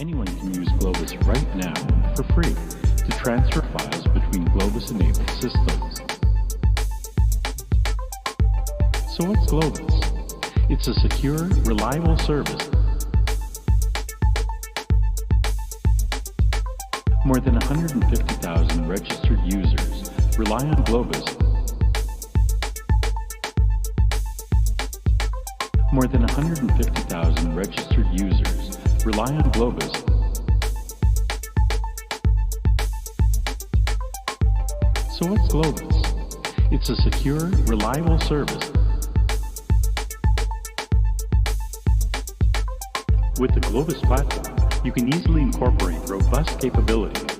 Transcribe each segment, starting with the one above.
Anyone can use Globus right now for free to transfer files between Globus-enabled systems. So what's Globus? It's a secure, reliable service. More than 150,000 registered users rely on Globus. More than 150,000 registered users rely on Globus. So what's Globus? It's a secure, reliable service. With the Globus platform, you can easily incorporate robust capabilities.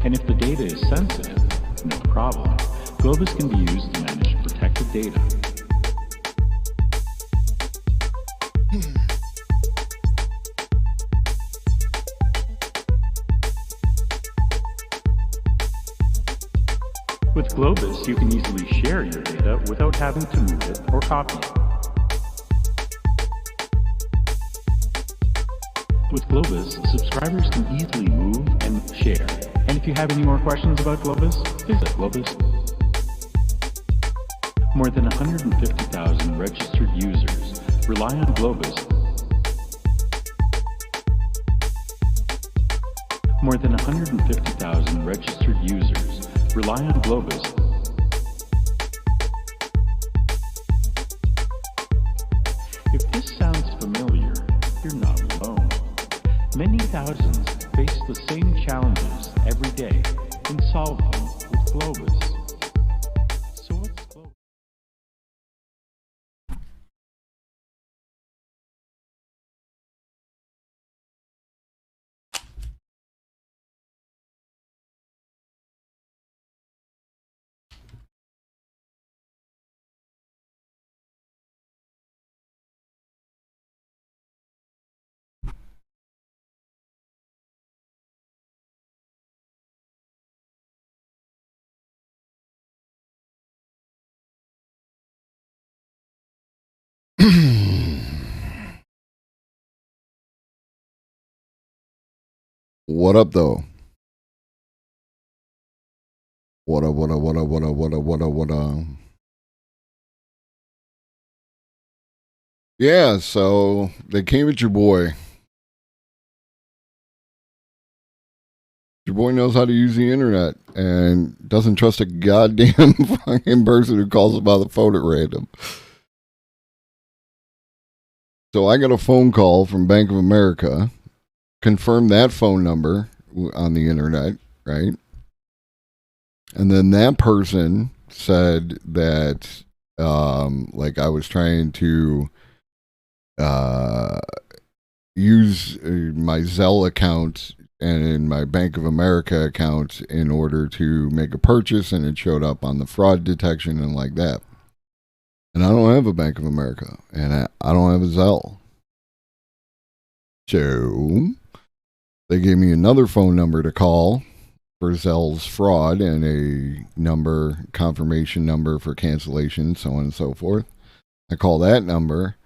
And if the data is sensitive, no problem. Globus can be used to manage protected data. With Globus, you can easily share your data without having to move it or copy it. With Globus, subscribers can easily move and share. And if you have any more questions about Globus, visit Globus. More than 150,000 registered users rely on Globus. More than 150,000 registered users rely on Globus. If this sounds familiar, you're not alone. Many thousands face the same challenges every day and solve them with Globus. So what's Globus? What up, though? What up, what up, what up, what up, what up, what up, what up? Yeah, so they came at your boy. Your boy knows how to use the internet and doesn't trust a goddamn fucking person who calls him on the phone at random. So I got a phone call from Bank of America, confirmed that phone number on the internet, right? And then that person said that, like I was trying to use my Zelle account and in my Bank of America account in order to make a purchase, and it showed up on the fraud detection and like that. And I don't have a Bank of America, and I don't have a Zelle. So they gave me another phone number to call for Zelle's fraud and a number, confirmation number for cancellation, so on and so forth. I call that number,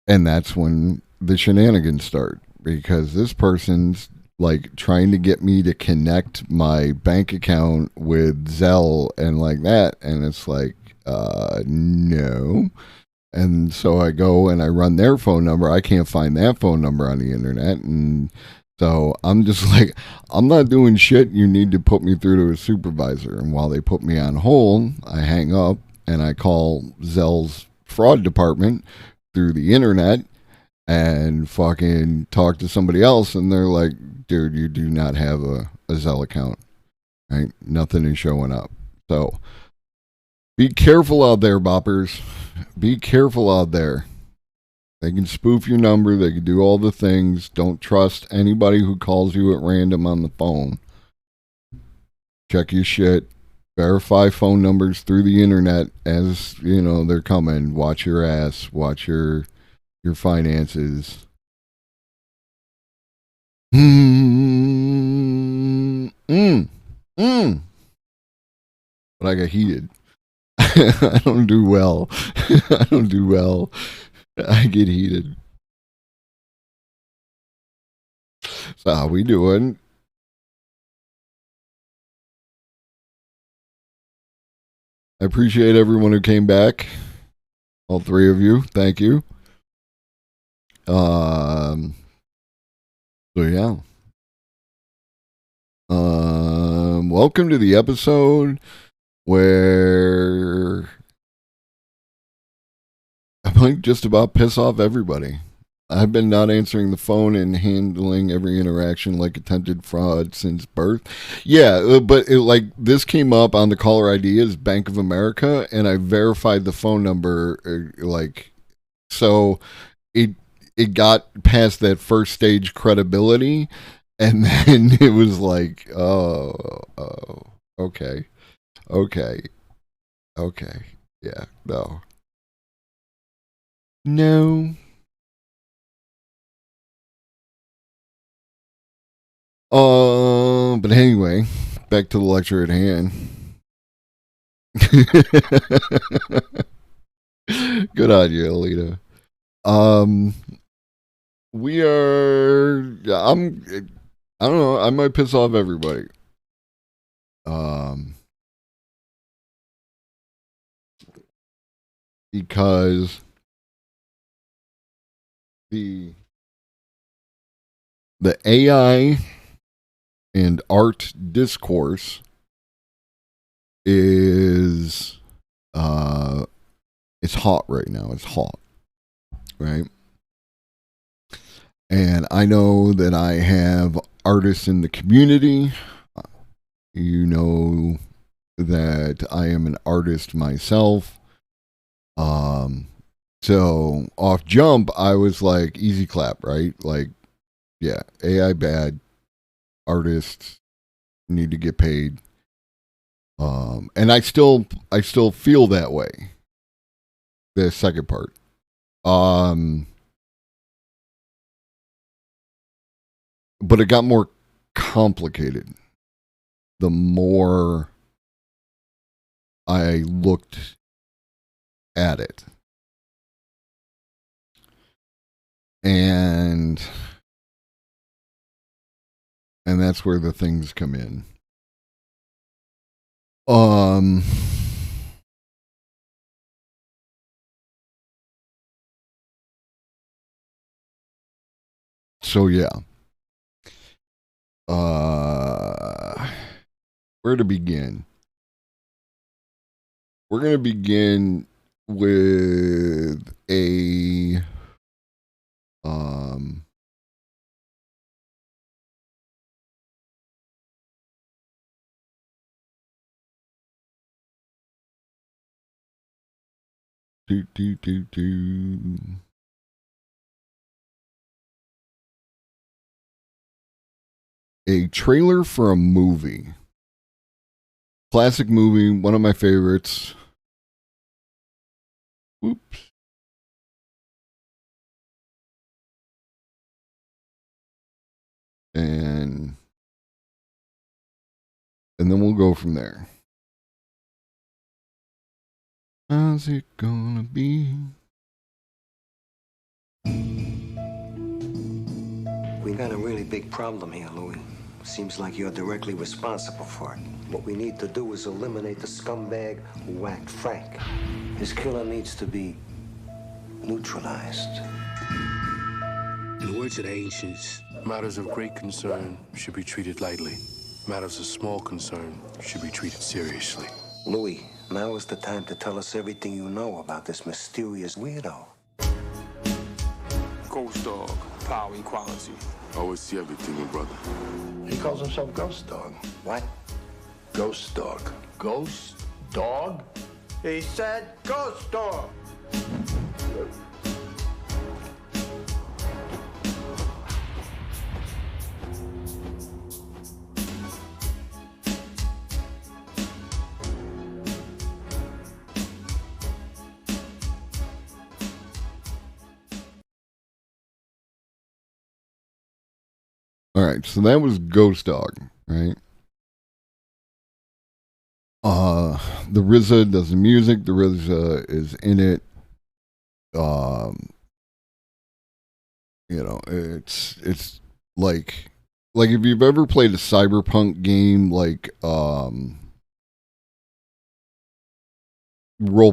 and that's when the shenanigans start, because this person's like trying to get me to connect my bank account with Zelle and like that, and it's like, no. And so I go and I run their phone number. I can't find that phone number on the internet, and so I'm just like, I'm not doing shit. You need to put me through to a supervisor. And while they put me on hold, I hang up and I call Zelle's fraud department through the internet and fucking talk to somebody else. And they're like, dude, you do not have a Zelle account, right? Nothing is showing up. So be careful out there, boppers. Be careful out there. They can spoof your number. They can do all the things. Don't trust anybody who calls you at random on the phone. Check your shit. Verify phone numbers through the internet as, you know, they're coming. Watch your ass. Watch your finances. But I got heated. I don't do well. I don't do well. I get heated. So how we doing? I appreciate everyone who came back. All three of you. Thank you. So yeah. Welcome to the episode where I might just about piss off everybody. I've been not answering the phone and handling every interaction like attempted fraud since birth. Yeah, but this came up on the caller ID as Bank of America, and I verified the phone number. So it got past that first stage credibility, and then it was like, okay, yeah, no. But anyway, back to the lecture at hand. Good on you, Alita. We are. I don't know. I might piss off everybody. Because the AI and art discourse is it's hot right now. It's hot, right? And I know that I have artists in the community. You know that I am an artist myself. So off jump, I was like, easy clap, right? Like, yeah, AI bad, artists need to get paid. And I still feel that way. The second part. But it got more complicated the more I looked at it. And that's where the things come in. So yeah. Where to begin? We're going to begin with a a trailer for a movie. Classic movie, one of my favorites. Oops. And then we'll go from there. How's it gonna be? We got a really big problem here, Louis. Seems like you're directly responsible for it. What we need to do is eliminate the scumbag who whacked Frank. His killer needs to be neutralized. In the words of the ancients, matters of great concern should be treated lightly. Matters of small concern should be treated seriously. Louis, now is the time to tell us everything you know about this mysterious weirdo. Ghost Dog, power equality. I always see everything, my brother. He calls himself Ghost Dog. What? Ghost Dog. Ghost Dog? He said Ghost Dog. All right, so that was Ghost Dog, right? The RZA does the music. The RZA is in it. It's like if you've ever played a cyberpunk game, like role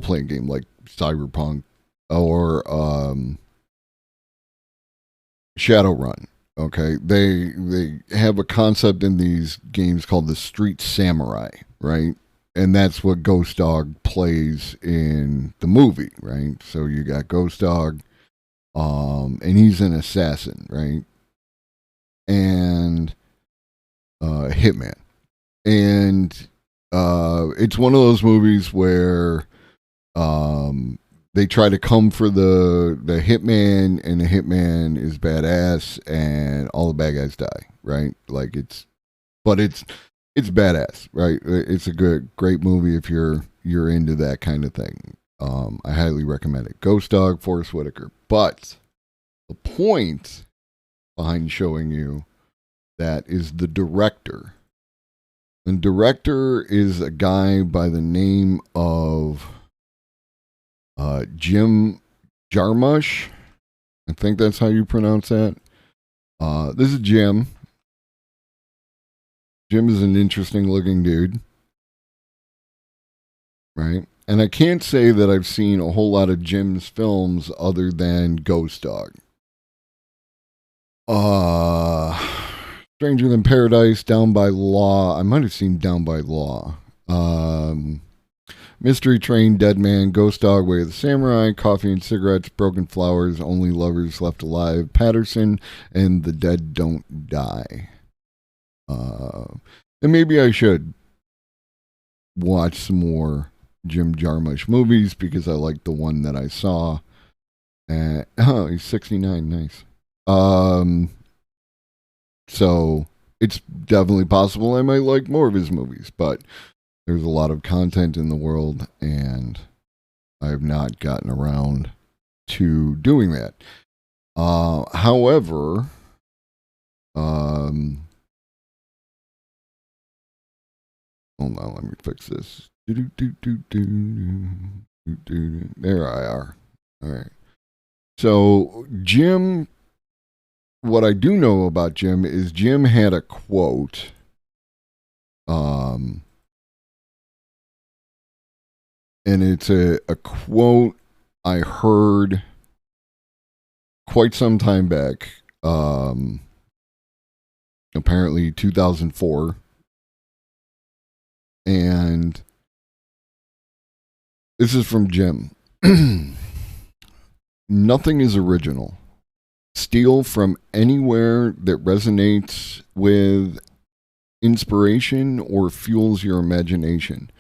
playing game like Cyberpunk or Shadowrun. Okay, they have a concept in these games called the Street Samurai, right? And that's what Ghost Dog plays in the movie, right? So you got Ghost Dog, and he's an assassin, right? And Hitman, and it's one of those movies where they try to come for the hitman, and the hitman is badass, and all the bad guys die, right? Like it's badass, right? It's a great movie if you're into that kind of thing. I highly recommend it. Ghost Dog, Forrest Whitaker. But the point behind showing you that is the director. The director is a guy by the name of Jim Jarmusch. I think that's how you pronounce that. This is Jim. Jim is an interesting looking dude. Right? And I can't say that I've seen a whole lot of Jim's films other than Ghost Dog. Stranger Than Paradise, Down by Law. I might have seen Down by Law. Mystery Train, Dead Man, Ghost Dog, Way of the Samurai, Coffee and Cigarettes, Broken Flowers, Only Lovers Left Alive, Patterson, and The Dead Don't Die. And maybe I should watch some more Jim Jarmusch movies because I like the one that I saw. He's 69, nice. So it's definitely possible I might like more of his movies, but there's a lot of content in the world, and I have not gotten around to doing that. However, hold on, let me fix this. There I are. All right. So Jim, what I do know about Jim is Jim had a quote. And it's a quote I heard quite some time back. Apparently 2004. And this is from Jim. Nothing is original. Steal from anywhere that resonates with inspiration or fuels your imagination.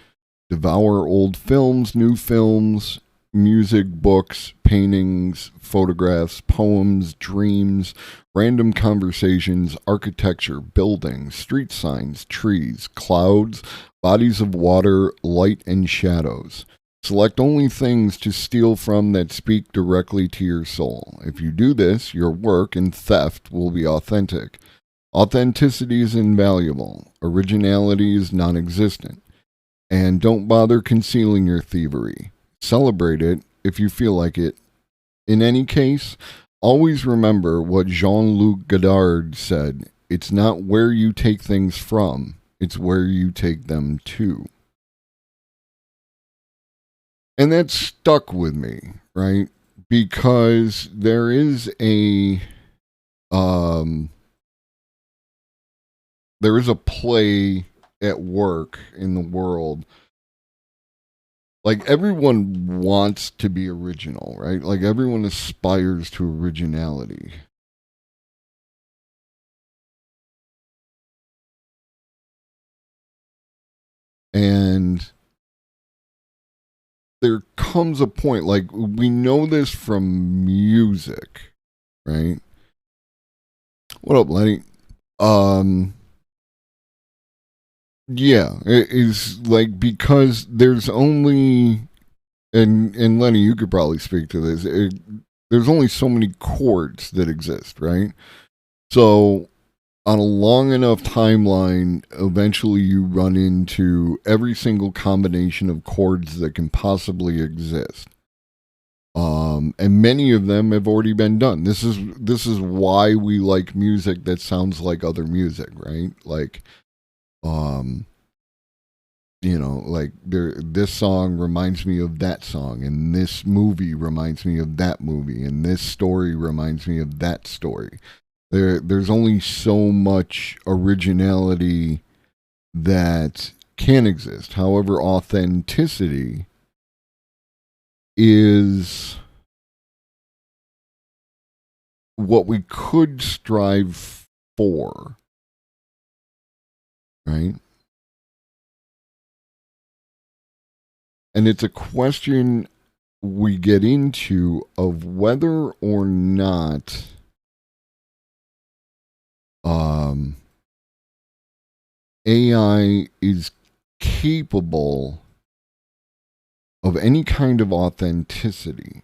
Devour old films, new films, music, books, paintings, photographs, poems, dreams, random conversations, architecture, buildings, street signs, trees, clouds, bodies of water, light and shadows. Select only things to steal from that speak directly to your soul. If you do this, your work and theft will be authentic. Authenticity is invaluable. Originality is non-existent. And don't bother concealing your thievery. Celebrate it if you feel like it. In any case, always remember what Jean-Luc Godard said. It's not where you take things from, it's where you take them to. And that stuck with me, right? Because there is a play at work in the world. Like, everyone wants to be original, right? Like, everyone aspires to originality. And there comes a point, like, we know this from music, right? What up, Lenny? Yeah, it is like, because there's only, and Lenny, you could probably speak to this, there's only so many chords that exist, right? So on a long enough timeline, eventually you run into every single combination of chords that can possibly exist. And many of them have already been done. This is why we like music that sounds like other music, right? Like, like this song reminds me of that song, and this movie reminds me of that movie, and this story reminds me of that story. There's only so much originality that can exist. However, authenticity is what we could strive for, right? And it's a question we get into of whether or not AI is capable of any kind of authenticity.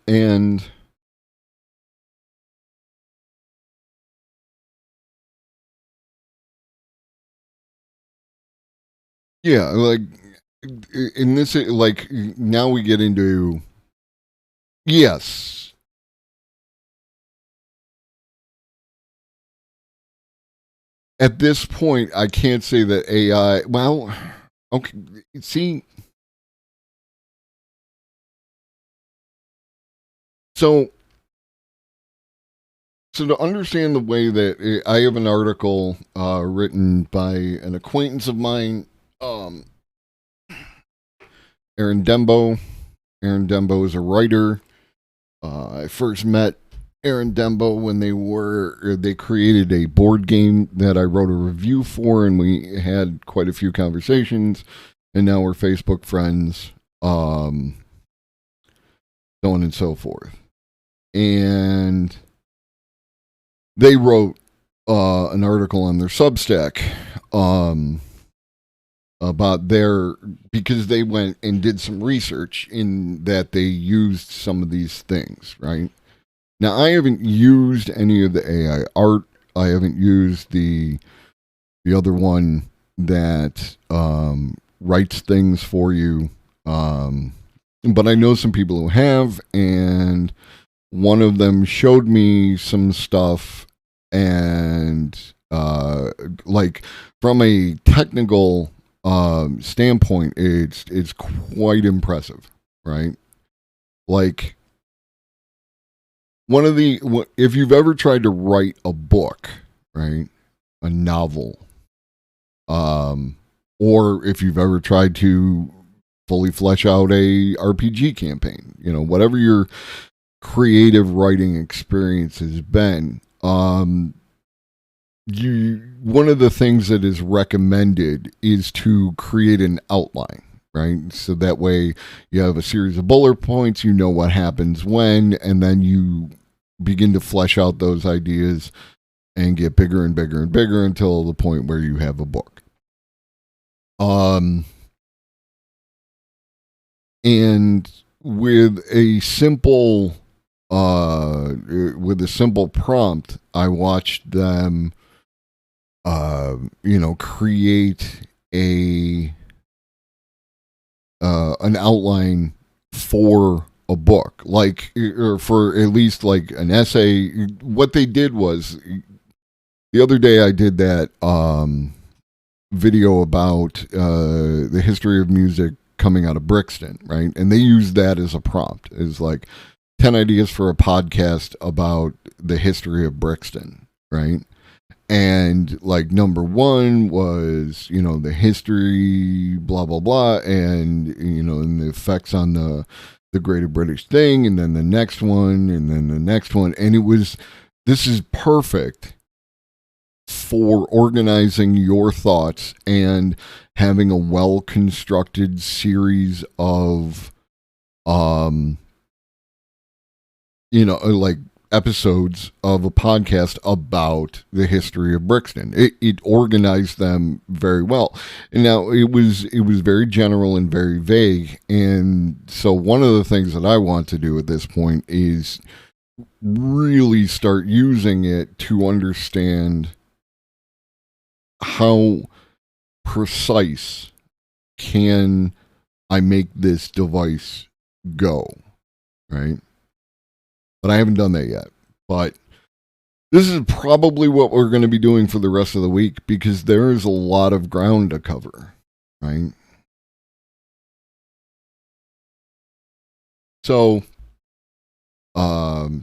And yeah, like in this, like now we get into yes. At this point, I can't say that AI. Well, okay. See, so to understand the way that I have an article written by an acquaintance of mine, Aaron Dembo. Aaron Dembo is a writer. I first met Aaron Dembo when they created a board game that I wrote a review for, and we had quite a few conversations, and now we're Facebook friends, so on and so forth. And they wrote an article on their Substack about because they went and did some research in that they used some of these things, right? Now, I haven't used any of the AI art. I haven't used the other one that writes things for you. But I know some people who have, and one of them showed me some stuff, and like from a technical standpoint, it's quite impressive, right? Like, if you've ever tried to write a book, right, a novel, or if you've ever tried to fully flesh out a RPG campaign, whatever your creative writing experience has been, one of the things that is recommended is to create an outline, right? So that way you have a series of bullet points, you know what happens when, and then you begin to flesh out those ideas and get bigger and bigger and bigger until the point where you have a book. And with a simple prompt, I watched them create an outline for a book, like, or for at least like an essay. What they did was, the other day I did that video about the history of music coming out of Brixton, right? And they used that as a prompt. It's like 10 ideas for a podcast about the history of Brixton, right? And like number one was, the history, blah, blah, blah, and, and the effects on the Greater British thing, and then the next one, and then the next one. And this is perfect for organizing your thoughts and having a well-constructed series of like episodes of a podcast about the history of Brixton. It organized them very well. And now it was very general and very vague. And so one of the things that I want to do at this point is really start using it to understand how precise can I make this device go, right? But I haven't done that yet. But this is probably what we're going to be doing for the rest of the week, because there is a lot of ground to cover, right? So, let's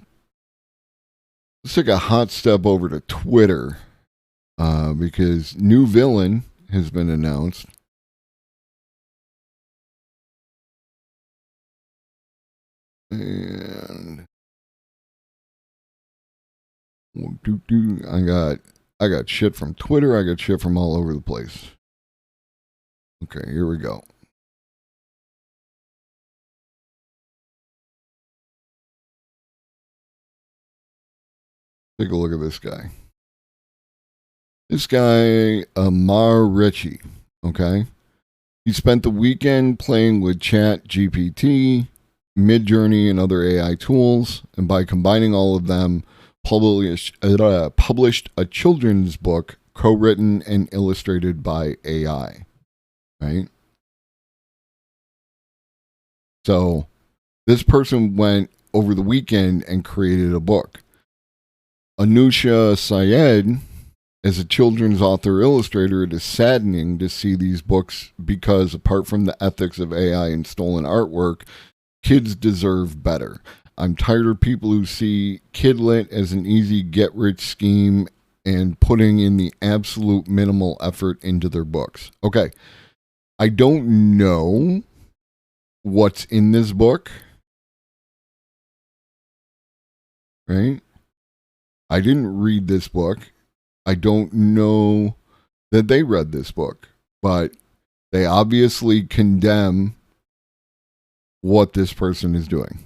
take a hot step over to Twitter, because new villain has been announced. And I got shit from Twitter. I got shit from all over the place. Okay, here we go. Take a look at this guy. This guy, Amar Ritchie, okay? He spent the weekend playing with ChatGPT, Midjourney, and other AI tools, and by combining all of them, published a children's book co-written and illustrated by AI, right? So this person went over the weekend and created a book. Anusha Syed, as a children's author illustrator, it is saddening to see these books because, apart from the ethics of AI and stolen artwork, kids deserve better. I'm tired of people who see Kidlit as an easy get-rich scheme and putting in the absolute minimal effort into their books. Okay, I don't know what's in this book, right? I didn't read this book. I don't know that they read this book, but they obviously condemn what this person is doing.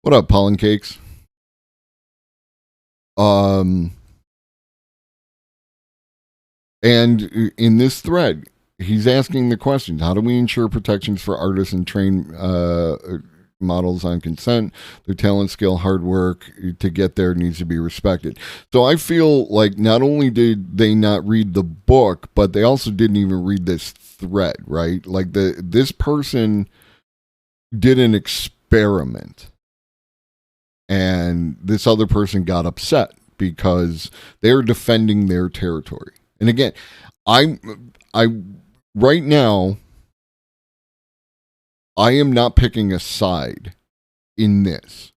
What up, Pollen Cakes? And in this thread, he's asking the questions: how do we ensure protections for artists and train models on consent? Their talent, skill, hard work to get there needs to be respected. So I feel like not only did they not read the book, but they also didn't even read this thread, right? Like this person did an experiment, and this other person got upset because they're defending their territory. And again, I right now, I am not picking a side in this,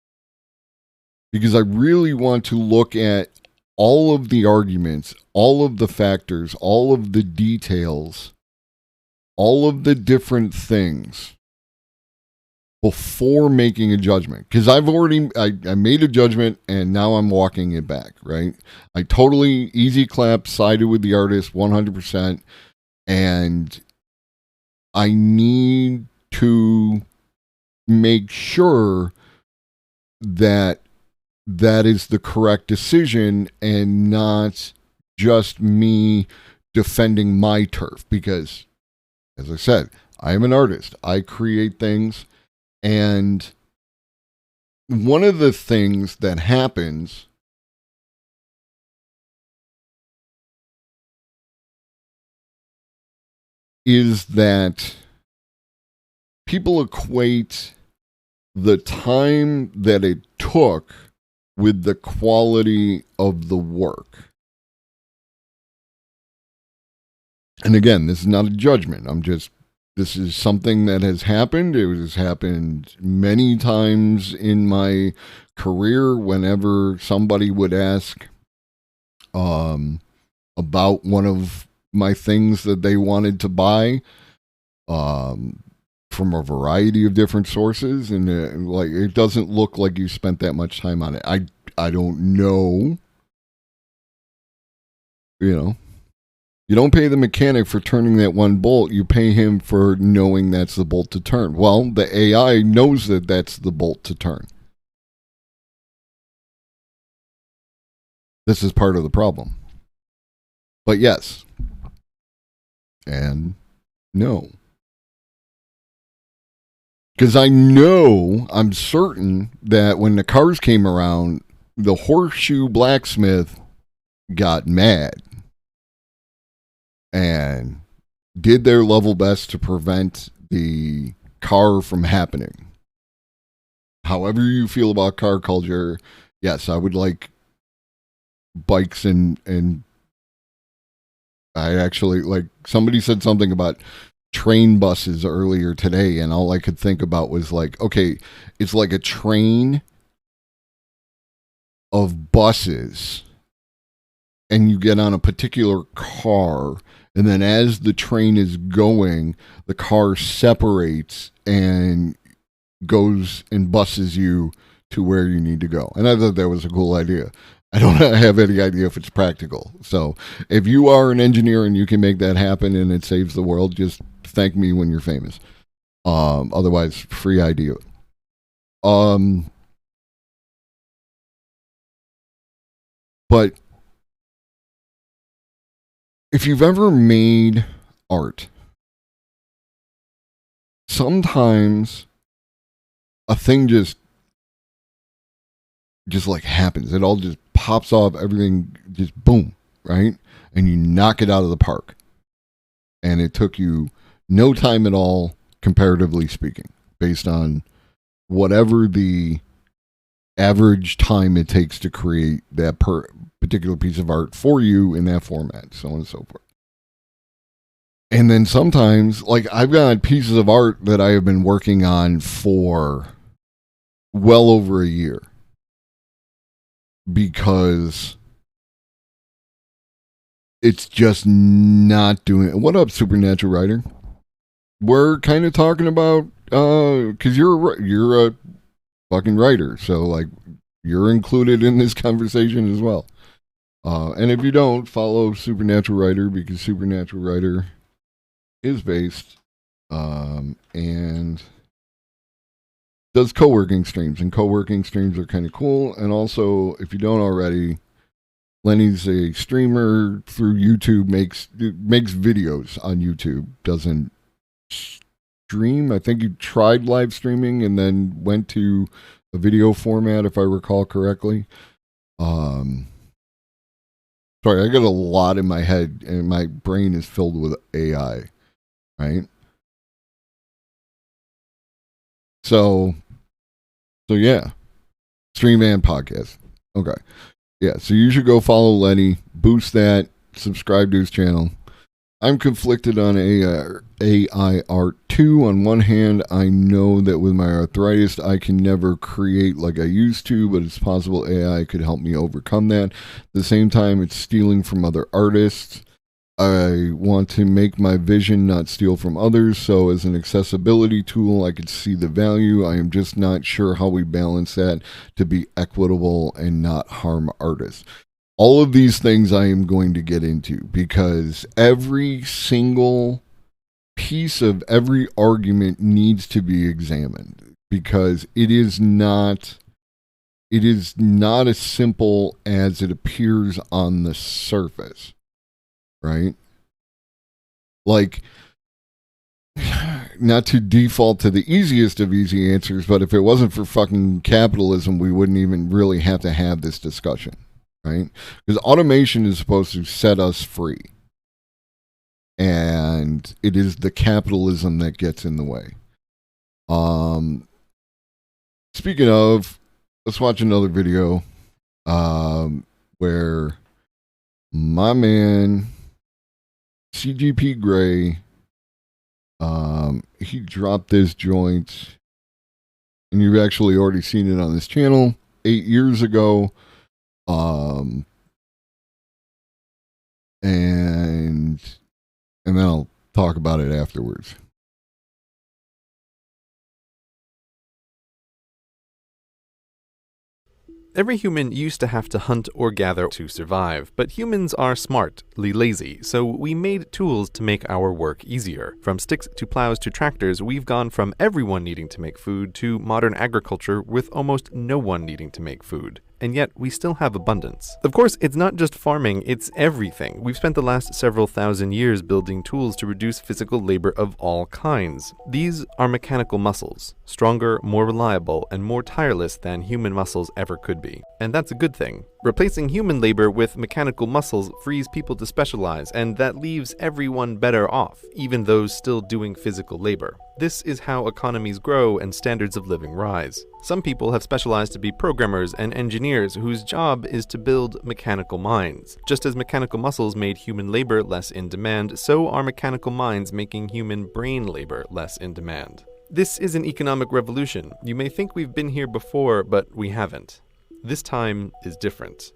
because I really want to look at all of the arguments, all of the factors, all of the details, all of the different things before making a judgment. Because I made a judgment and now I'm walking it back, right? I totally easy clap sided with the artist 100%, and I need to make sure that that is the correct decision and not just me defending my turf. Because, as I said, I am an artist. I create things. And one of the things that happens is that people equate the time that it took with the quality of the work. And again, this is not a judgment. This is something that has happened. It has happened many times in my career. Whenever somebody would ask about one of my things that they wanted to buy, from a variety of different sources, and like, it doesn't look like you spent that much time on it. I don't know. You know, you don't pay the mechanic for turning that one bolt. You pay him for knowing that's the bolt to turn. Well, the AI knows that that's the bolt to turn. This is part of the problem. But yes. And no. Because I'm certain that when the cars came around, the Horseshoe Blacksmith got mad and did their level best to prevent the car from happening. However you feel about car culture, yes, I would like bikes and I actually, like, somebody said something about train buses earlier today, and all I could think about was like, okay, it's like a train of buses, and you get on a particular car, and then as the train is going, the car separates and goes and buses you to where you need to go. And I thought that was a cool idea. I don't have any idea if it's practical. So if you are an engineer and you can make that happen and it saves the world, just thank me when you're famous. Otherwise, free idea. But if you've ever made art, sometimes a thing just like happens. It all just pops off, everything just boom, right? And you knock it out of the park. And it took you no time at all, comparatively speaking, based on whatever the average time it takes to create that particular piece of art for you in that format, so on and so forth. And then sometimes, like, I've got pieces of art that I have been working on for well over a year. Because it's just not doing it. What up, Supernatural Writer? We're kind of talking about, because you're a fucking writer, so, like, you're included in this conversation as well. And if you don't, follow Supernatural Writer, because Supernatural Writer is based and does co-working streams, and co-working streams are kind of cool. And also, if you don't already, Lenny's a streamer through YouTube, makes videos on YouTube, doesn't stream. I think he tried live streaming and then went to a video format, if I recall correctly. Sorry, I got a lot in my head and my brain is filled with AI, right? So yeah, stream and podcast. Okay. Yeah, so you should go follow Lenny, boost that, subscribe to his channel. I'm conflicted on AI art too. On one hand, I know that with my arthritis, I can never create like I used to, but it's possible AI could help me overcome that. At the same time, it's stealing from other artists. I want to make my vision not steal from others, so as an accessibility tool, I could see the value. I am just not sure how we balance that to be equitable and not harm artists. All of these things I am going to get into, because every single piece of every argument needs to be examined, because it is not as simple as it appears on the surface. Right? Like, not to default to the easiest of easy answers, but if it wasn't for fucking capitalism, we wouldn't even really have to have this discussion, right? Because automation is supposed to set us free. And it is the capitalism that gets in the way. Speaking of, let's watch another video where my man CGP Grey, he dropped this joint, and you've actually already seen it on this channel 8 years ago, and then I'll talk about it afterwards. Every human used to have to hunt or gather to survive, but humans are smartly lazy, so we made tools to make our work easier. From sticks to plows to tractors, we've gone from everyone needing to make food to modern agriculture with almost no one needing to make food. and yet we still have abundance. Of course, it's not just farming, it's everything. We've spent the last several thousand years building tools to reduce physical labor of all kinds. These are mechanical muscles, stronger, more reliable, and more tireless than human muscles ever could be. And that's a good thing. Replacing human labor with mechanical muscles frees people to specialize, and that leaves everyone better off, even those still doing physical labor. This is how economies grow and standards of living rise. Some people have specialized to be programmers and engineers whose job is to build mechanical minds. Just as mechanical muscles made human labor less in demand, so are mechanical minds making human brain labor less in demand. This is an economic revolution. You may think we've been here before, but we haven't. This time is different.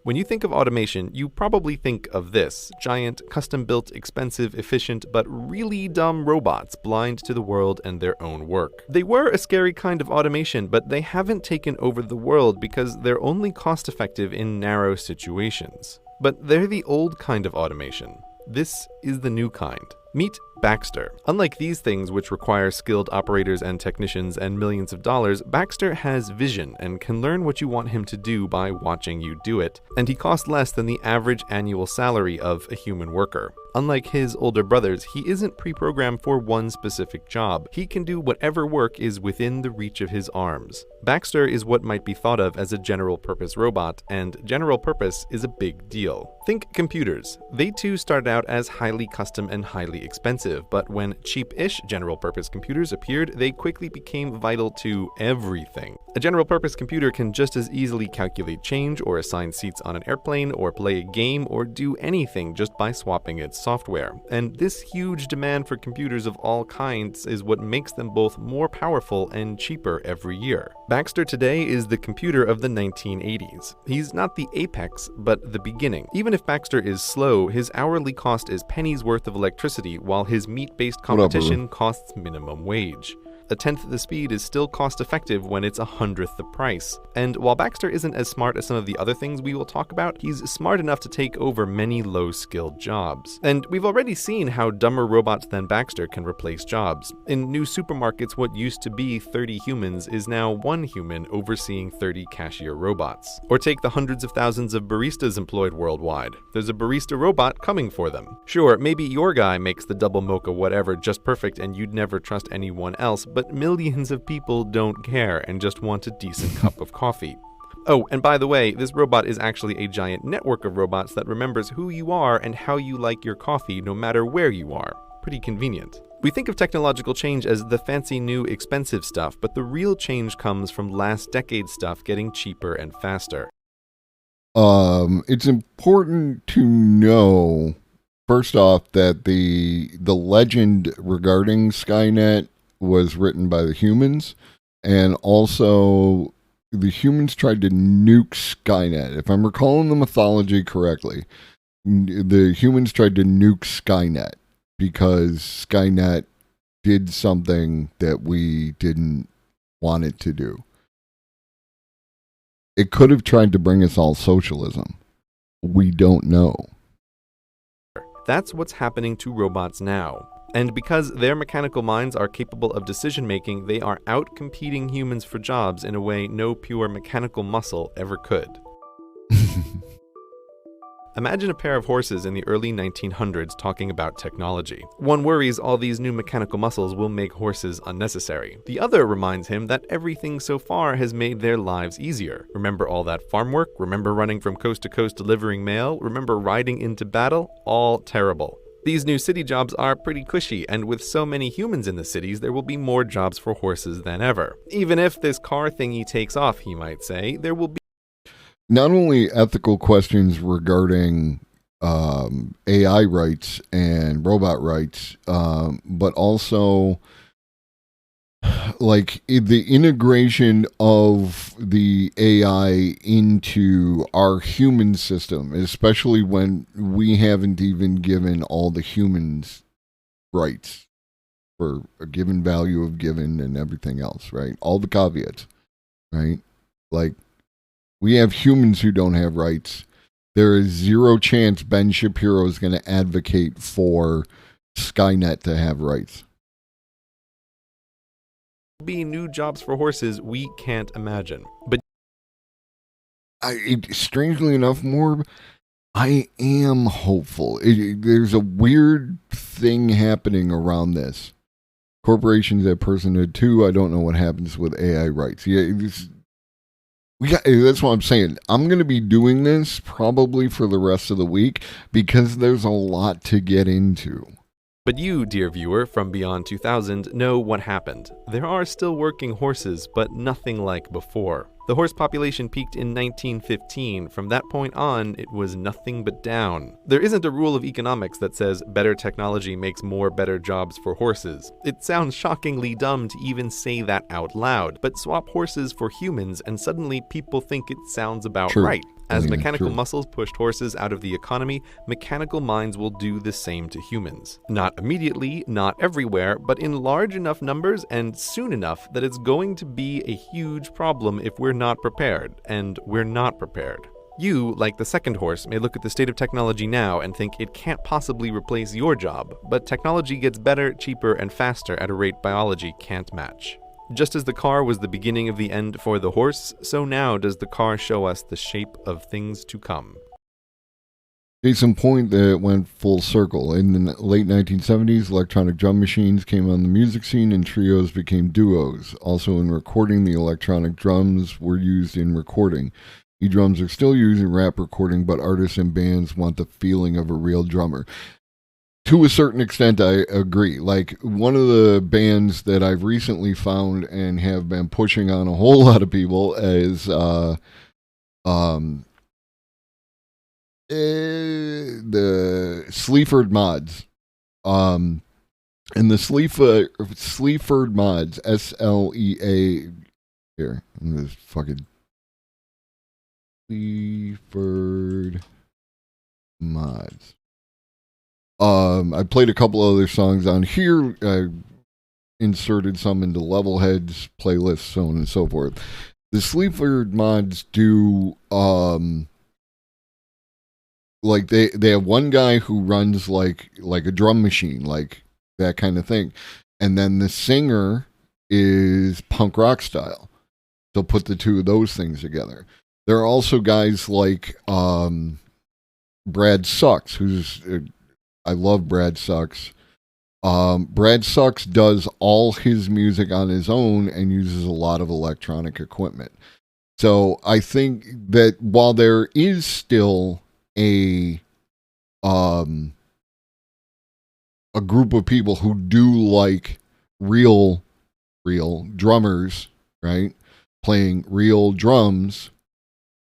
When you think of automation, you probably think of this: giant, custom-built, expensive, efficient, but really dumb robots blind to the world and their own work. They were a scary kind of automation, but they haven't taken over the world because they're only cost-effective in narrow situations. But they're the old kind of automation. This is the new kind. Meet Baxter. Unlike these things, which require skilled operators and technicians and millions of dollars, Baxter has vision and can learn what you want him to do by watching you do it, and he costs less than the average annual salary of a human worker. Unlike his older brothers, he isn't pre-programmed for one specific job. He can do whatever work is within the reach of his arms. Baxter is what might be thought of as a general-purpose robot, and general purpose is a big deal. Think computers. They too started out as highly custom and highly expensive, but when cheap-ish general-purpose computers appeared, they quickly became vital to everything. A general-purpose computer can just as easily calculate change, or assign seats on an airplane, or play a game, or do anything just by swapping its software. And this huge demand for computers of all kinds is what makes them both more powerful and cheaper every year. Baxter today is the computer of the 1980s. He's not the apex, but the beginning. Even if Baxter is slow, his hourly cost is pennies worth of electricity, while his meat-based competition costs minimum wage. A tenth the speed is still cost-effective when it's 100th the price. And while Baxter isn't as smart as some of the other things we will talk about, he's smart enough to take over many low-skilled jobs. And we've already seen how dumber robots than Baxter can replace jobs. In new supermarkets, what used to be 30 humans is now 1 human overseeing 30 cashier robots. Or take the hundreds of thousands of baristas employed worldwide. There's a barista robot coming for them. Sure, maybe your guy makes the double mocha whatever just perfect and you'd never trust anyone else, but millions of people don't care and just want a decent cup of coffee. Oh, and by the way, this robot is actually a giant network of robots that remembers who you are and how you like your coffee no matter where you are. Pretty convenient. We think of technological change as the fancy new expensive stuff, but the real change comes from last decade's stuff getting cheaper and faster. It's important to know, first off, that the legend regarding Skynet was written by the humans, and also the humans tried to nuke Skynet. If I'm recalling the mythology correctly, the humans tried to nuke Skynet because Skynet did something that we didn't want it to do. It could have tried to bring us all socialism. We don't know. That's what's happening to robots now. And because their mechanical minds are capable of decision-making, they are out-competing humans for jobs in a way no pure mechanical muscle ever could. Imagine a pair of horses in the early 1900s talking about technology. One worries all these new mechanical muscles will make horses unnecessary. The other reminds him that everything so far has made their lives easier. Remember all that farm work? Remember running from coast to coast delivering mail? Remember riding into battle? All terrible. These new city jobs are pretty cushy, and with so many humans in the cities, there will be more jobs for horses than ever. Even if this car thingy takes off, he might say, there will be not only ethical questions regarding AI rights and robot rights, but also like the integration of the AI into our human system, especially when we haven't even given all the humans rights for a given value of given and everything else, right? All the caveats, right? Like, we have humans who don't have rights. There is zero chance Ben Shapiro is going to advocate for Skynet to have rights. Be new jobs for horses we can't imagine. But strangely enough, Morb, I am hopeful. There's a weird thing happening around this. Corporations at personhood too. I don't know what happens with AI rights. Yeah, that's what I'm saying. I'm going to be doing this probably for the rest of the week because there's a lot to get into. But you, dear viewer from Beyond 2000, know what happened. There are still working horses, but nothing like before. The horse population peaked in 1915. From that point on, it was nothing but down. There isn't a rule of economics that says better technology makes more better jobs for horses. It sounds shockingly dumb to even say that out loud, but swap horses for humans and suddenly people think it sounds about True. right. As mechanical true. muscles pushed horses out of the economy, mechanical minds will do the same to humans. Not immediately, not everywhere, but in large enough numbers and soon enough that it's going to be a huge problem if we're not prepared, and we're not prepared. You, like the second horse, may look at the state of technology now and think it can't possibly replace your job, but technology gets better, cheaper, and faster at a rate biology can't match. Just as the car was the beginning of the end for the horse, so now does the car show us the shape of things to come. Case in point that it went full circle. In the late 1970s, electronic drum machines came on the music scene and trios became duos. Also in recording, the electronic drums were used in recording. E-drums are still used in rap recording, but artists and bands want the feeling of a real drummer. To a certain extent, I agree. Like, one of the bands that I've recently found and have been pushing on a whole lot of people is the Sleaford Mods. And the Sleaford Mods, S-L-E-A, here, I'm going to fucking Sleaford Mods. I played a couple other songs on here. I inserted some into Levelhead's playlists, so on and so forth. The Sleaford Mods do, like they have one guy who runs like a drum machine, like that kind of thing, and then the singer is punk rock style. So put the two of those things together. There are also guys like Brad Sucks, who's I love Brad Sucks. Brad Sucks does all his music on his own and uses a lot of electronic equipment. So I think that while there is still a group of people who do like real drummers, right? Playing real drums,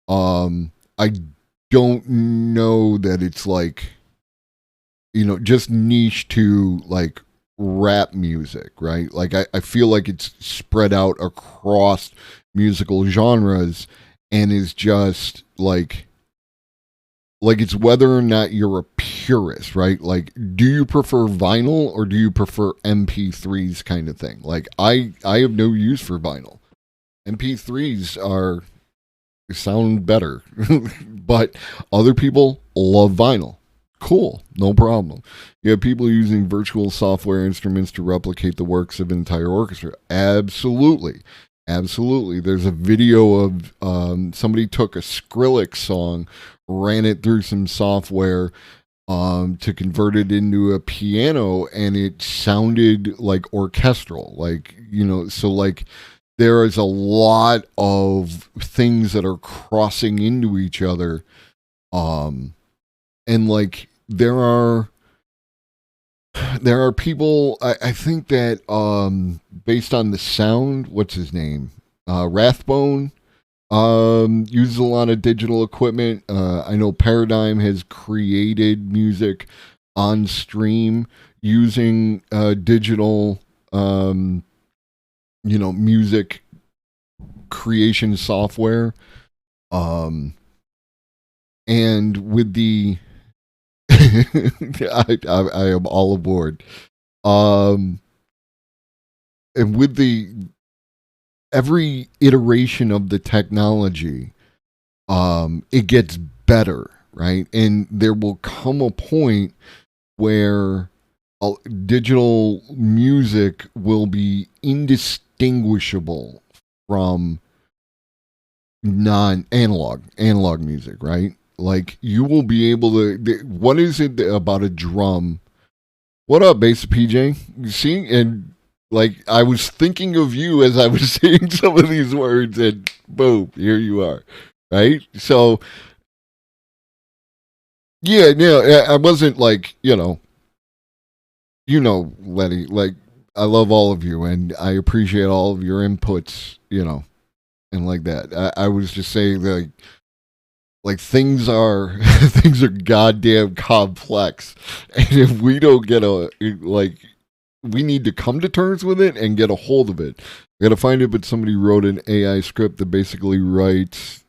I don't know that it's like, just niche to like rap music, right? Like I feel like it's spread out across musical genres and is just like it's whether or not you're a purist, right? Like, do you prefer vinyl or do you prefer MP3s kind of thing? Like I have no use for vinyl. MP3s sound better, but other people love vinyl. Cool, no problem. You have people using virtual software instruments to replicate the works of an entire orchestra. Absolutely. There's a video of somebody took a Skrillex song, ran it through some software to convert it into a piano, and it sounded like orchestral. Like, so like there is a lot of things that are crossing into each other. And like there are people, I think that based on the sound, what's his name? Rathbone uses a lot of digital equipment. I know Paradigm has created music on stream using digital music creation software. And with the I am all aboard. And with every iteration of the technology, it gets better, right? And there will come a point where digital music will be indistinguishable from analog music, right? Like you will be able to. What is it about a drum? What up, Bass PJ? You see, and like I was thinking of you as I was saying some of these words, and boom, here you are, right? So, yeah, no, I wasn't like Letty, like I love all of you, and I appreciate all of your inputs, and like that. I was just saying that. Like things are things are goddamn complex, and if we don't get we need to come to terms with it and get a hold of it. I gotta find it, but somebody wrote an AI script that basically writes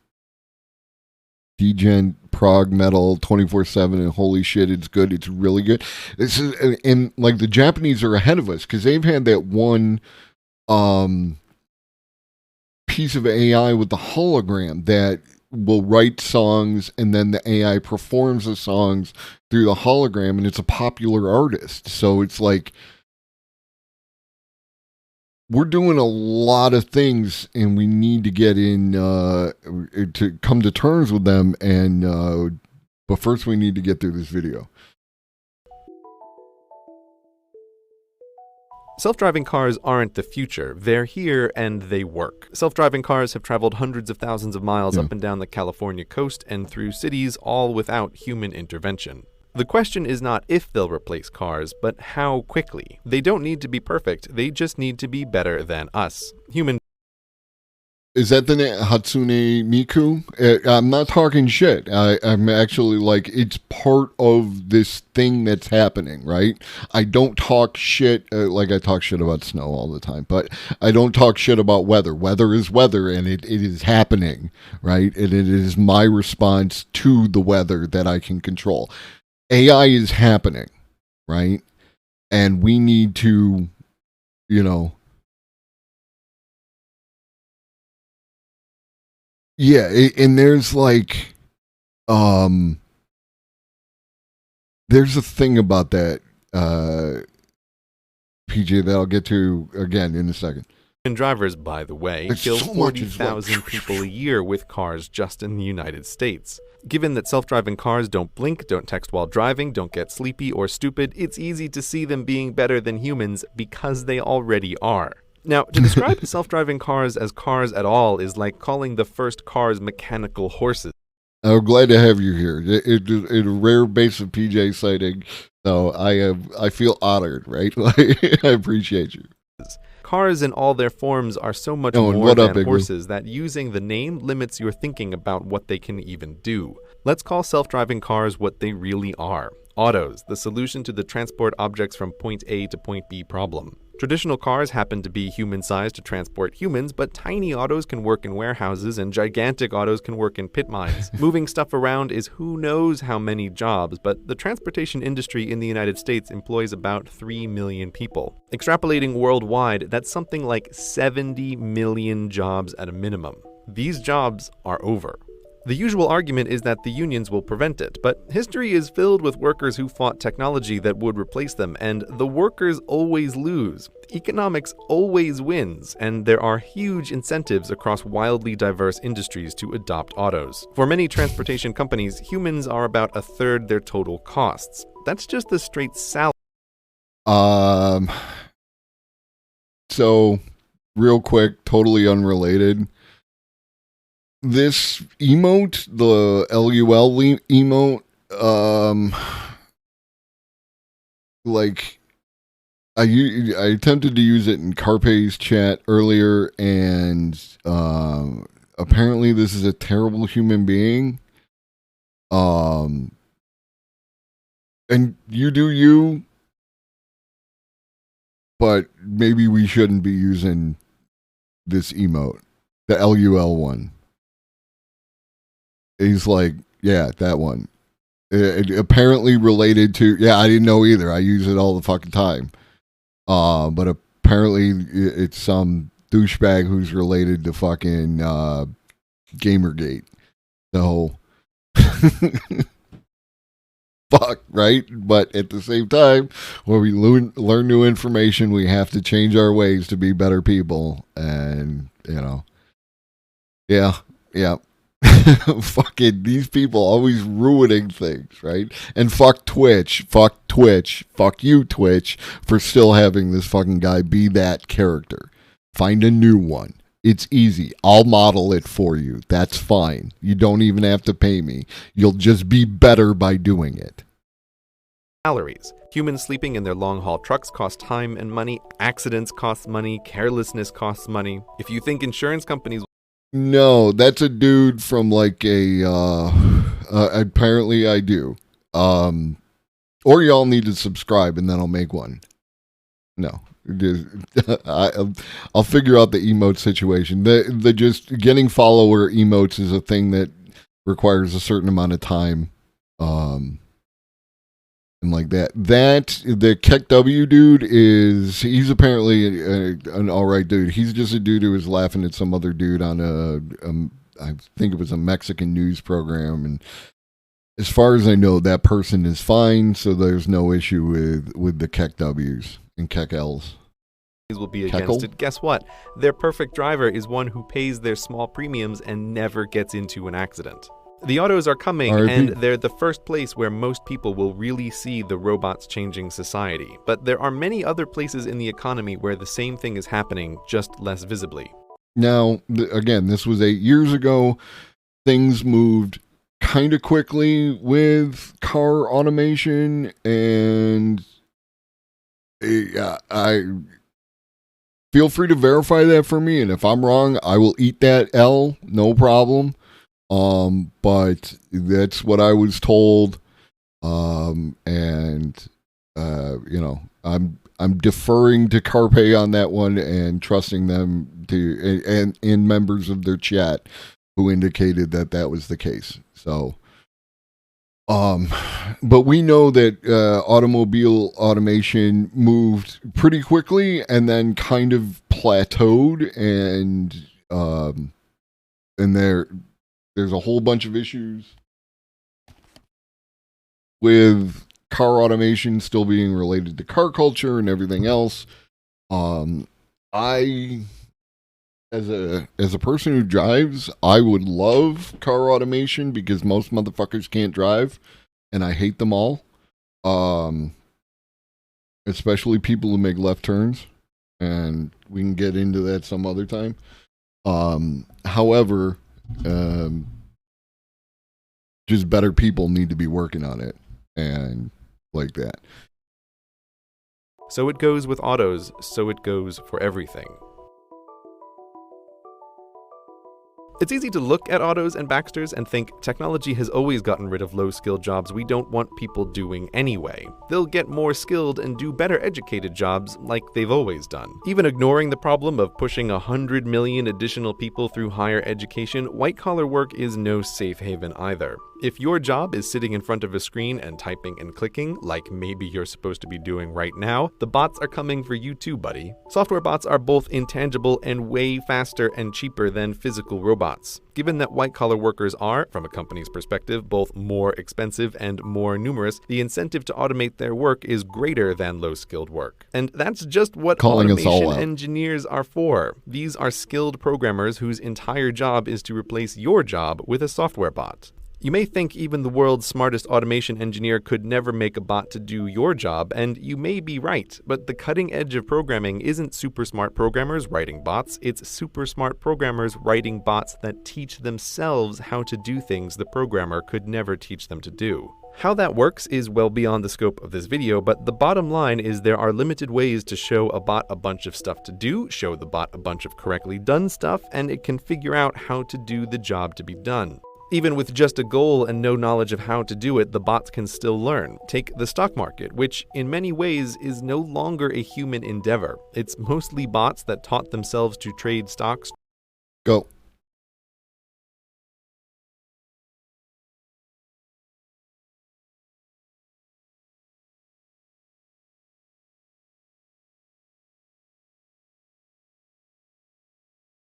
degen prog metal 24/7, and holy shit, it's good. It's really good. This is and like the Japanese are ahead of us because they've had that one piece of AI with the hologram that will write songs, and then the AI performs the songs through the hologram, and it's a popular artist. So it's like we're doing a lot of things, and we need to get in to come to terms with them. And but first, we need to get through this video. Self-driving cars aren't the future. They're here and they work. Self-driving cars have traveled hundreds of thousands of miles up and down the California coast and through cities, all without human intervention. The question is not if they'll replace cars, but how quickly. They don't need to be perfect. They just need to be better than us. Is that the name, Hatsune Miku? I'm not talking shit. I'm actually like, it's part of this thing that's happening, right? I don't talk shit, like I talk shit about snow all the time, but I don't talk shit about weather. Weather is weather, and it is happening, right? And it is my response to the weather that I can control. AI is happening, right? And we need to, yeah, and there's like, there's a thing about that, PJ, that I'll get to again in a second. Drivers, by the way, kill 40,000 people a year with cars just in the United States. Given that self-driving cars don't blink, don't text while driving, don't get sleepy or stupid, it's easy to see them being better than humans because they already are. Now, to describe self-driving cars as cars at all is like calling the first cars mechanical horses. I'm glad to have you here. It's a rare Bass of PJ sighting, so I feel honored, right? I appreciate you. Cars in all their forms are so much more than horses that using the name limits your thinking about what they can even do. Let's call self-driving cars what they really are. Autos, the solution to the transport objects from point A to point B problem. Traditional cars happen to be human-sized to transport humans, but tiny autos can work in warehouses and gigantic autos can work in pit mines. Moving stuff around is who knows how many jobs, but the transportation industry in the United States employs about 3 million people. Extrapolating worldwide, that's something like 70 million jobs at a minimum. These jobs are over. The usual argument is that the unions will prevent it, but history is filled with workers who fought technology that would replace them, and the workers always lose. Economics always wins, and there are huge incentives across wildly diverse industries to adopt autos. For many transportation companies, humans are about a third their total costs. That's just the straight salary. So, real quick, totally unrelated. This emote, the LUL emote, like I attempted to use it in Carpe's chat earlier, and apparently this is a terrible human being. And you do you, but maybe we shouldn't be using this emote, the LUL one. He's like, yeah, that one. It apparently related to, yeah, I didn't know either. I use it all the fucking time. But apparently it's some douchebag who's related to fucking Gamergate. So, fuck, right? But at the same time, when we learn new information, we have to change our ways to be better people. And, yeah. Yeah. Fucking these people always ruining things, right? And fuck Twitch. Fuck you, Twitch, for still having this fucking guy be that character. Find a new one. It's easy. I'll model it for you. That's fine. You don't even have to pay me. You'll just be better by doing it. Salaries. Humans sleeping in their long-haul trucks cost time and money. Accidents cost money. Carelessness costs money. If you think insurance companies... No, that's a dude from like apparently I do. Or y'all need to subscribe and then I'll make one. No. I'll figure out the emote situation. The just getting follower emotes is a thing that requires a certain amount of time. And like that. The KEKW dude he's apparently an alright dude. He's just a dude who was laughing at some other dude on I think it was a Mexican news program, and as far as I know, that person is fine, so there's no issue with the KEKWs and KEKLs. Will be against it. Guess what? Their perfect driver is one who pays their small premiums and never gets into an accident. The autos are coming, and they're the first place where most people will really see the robots changing society. But there are many other places in the economy where the same thing is happening, just less visibly. Now, again, this was 8 years ago. Things moved kind of quickly with car automation, and I feel free to verify that for me. And if I'm wrong, I will eat that L, no problem. But that's what I was told. I'm deferring to Carpe on that one and trusting them to, and members of their chat who indicated that was the case. So, but we know that, automobile automation moved pretty quickly and then kind of plateaued, and there's a whole bunch of issues with car automation still being related to car culture and everything else. I, as a person who drives, I would love car automation because most motherfuckers can't drive, and I hate them all. Especially people who make left turns, and we can get into that some other time. However, just better people need to be working on it, and like that. So it goes with autos, so it goes for everything. It's easy to look at autos and Baxters and think technology has always gotten rid of low-skilled jobs we don't want people doing anyway. They'll get more skilled and do better educated jobs like they've always done. Even ignoring the problem of pushing 100 million additional people through higher education, white-collar work is no safe haven either. If your job is sitting in front of a screen and typing and clicking, like maybe you're supposed to be doing right now, the bots are coming for you too, buddy. Software bots are both intangible and way faster and cheaper than physical robots. Given that white-collar workers are, from a company's perspective, both more expensive and more numerous, the incentive to automate their work is greater than low-skilled work. And that's just what automation engineers are for. These are skilled programmers whose entire job is to replace your job with a software bot. You may think even the world's smartest automation engineer could never make a bot to do your job, and you may be right, but the cutting edge of programming isn't super smart programmers writing bots, it's super smart programmers writing bots that teach themselves how to do things the programmer could never teach them to do. How that works is well beyond the scope of this video, but the bottom line is there are limited ways to show a bot a bunch of stuff to do, show the bot a bunch of correctly done stuff, and it can figure out how to do the job to be done. Even with just a goal and no knowledge of how to do it, the bots can still learn. Take the stock market, which in many ways is no longer a human endeavor. It's mostly bots that taught themselves to trade stocks. Go.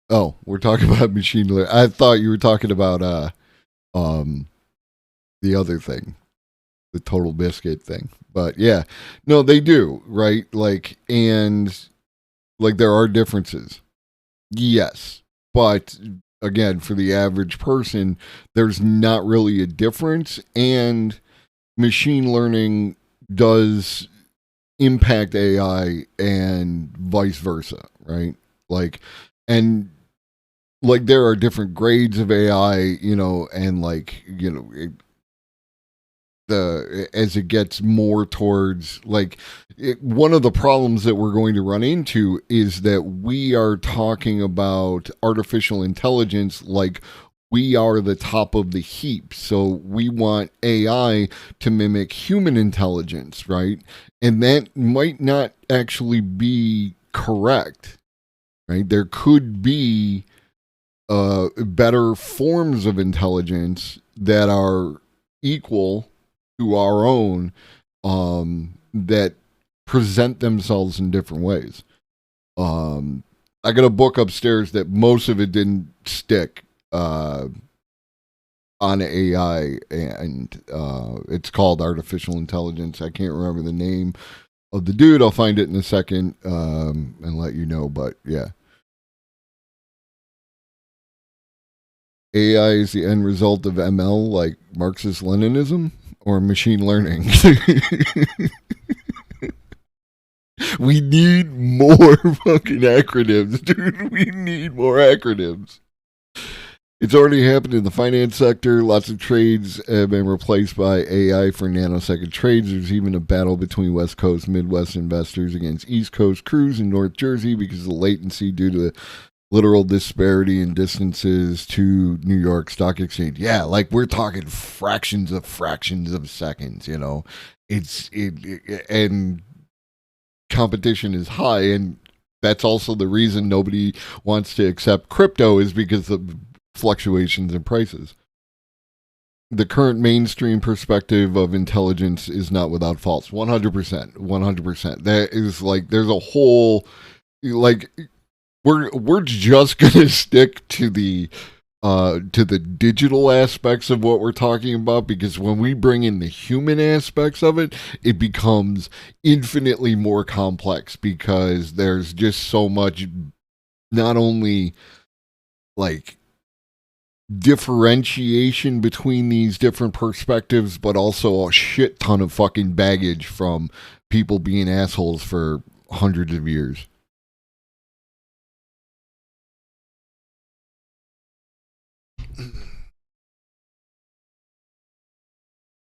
Oh, we're talking about machine learning. I thought you were talking about the other thing, the Total Biscuit thing. But yeah, no, they do, right? Like, and like there are differences. Yes, but again, for the average person, there's not really a difference. And machine learning does impact AI and vice versa, right? Like, and like there are different grades of AI, and like, as it gets more towards like one of the problems that we're going to run into is that we are talking about artificial intelligence like we are the top of the heap. So we want AI to mimic human intelligence, right? And that might not actually be correct, right? There could be better forms of intelligence that are equal to our own, that present themselves in different ways. I got a book upstairs that most of it didn't stick on AI, and it's called Artificial Intelligence. I can't remember the name of the dude. I'll find it in a second and let you know, but yeah. AI is the end result of ML, like Marxist-Leninism, or machine learning. We need more fucking acronyms, dude. We need more acronyms. It's already happened in the finance sector. Lots of trades have been replaced by AI for nanosecond trades. There's even a battle between West Coast, Midwest investors against East Coast crews in North Jersey because of the latency due to the literal disparity in distances to New York Stock Exchange. Yeah, like we're talking fractions of seconds, and competition is high, and that's also the reason nobody wants to accept crypto is because of fluctuations in prices. The current mainstream perspective of intelligence is not without faults. 100%. That is like, there's a whole, like, we're just gonna stick to the digital aspects of what we're talking about, because when we bring in the human aspects of it, it becomes infinitely more complex, because there's just so much, not only like differentiation between these different perspectives, but also a shit ton of fucking baggage from people being assholes for hundreds of years.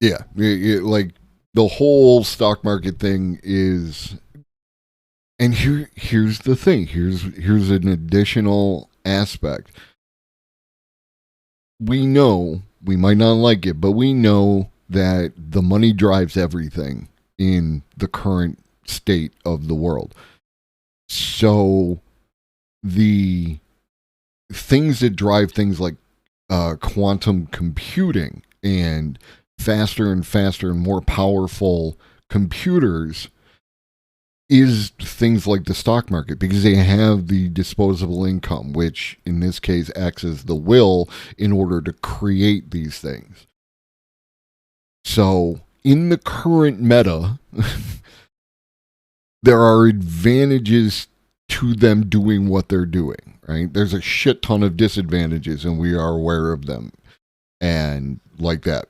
Yeah, like the whole stock market thing is, and here's the thing. Here's an additional aspect. We know, we might not like it, but we know that the money drives everything in the current state of the world. So the things that drive things like quantum computing and faster and faster and more powerful computers is things like the stock market, because they have the disposable income, which in this case acts as the will in order to create these things. So in the current meta, there are advantages to them doing what they're doing, right? There's a shit ton of disadvantages, and we are aware of them and like that.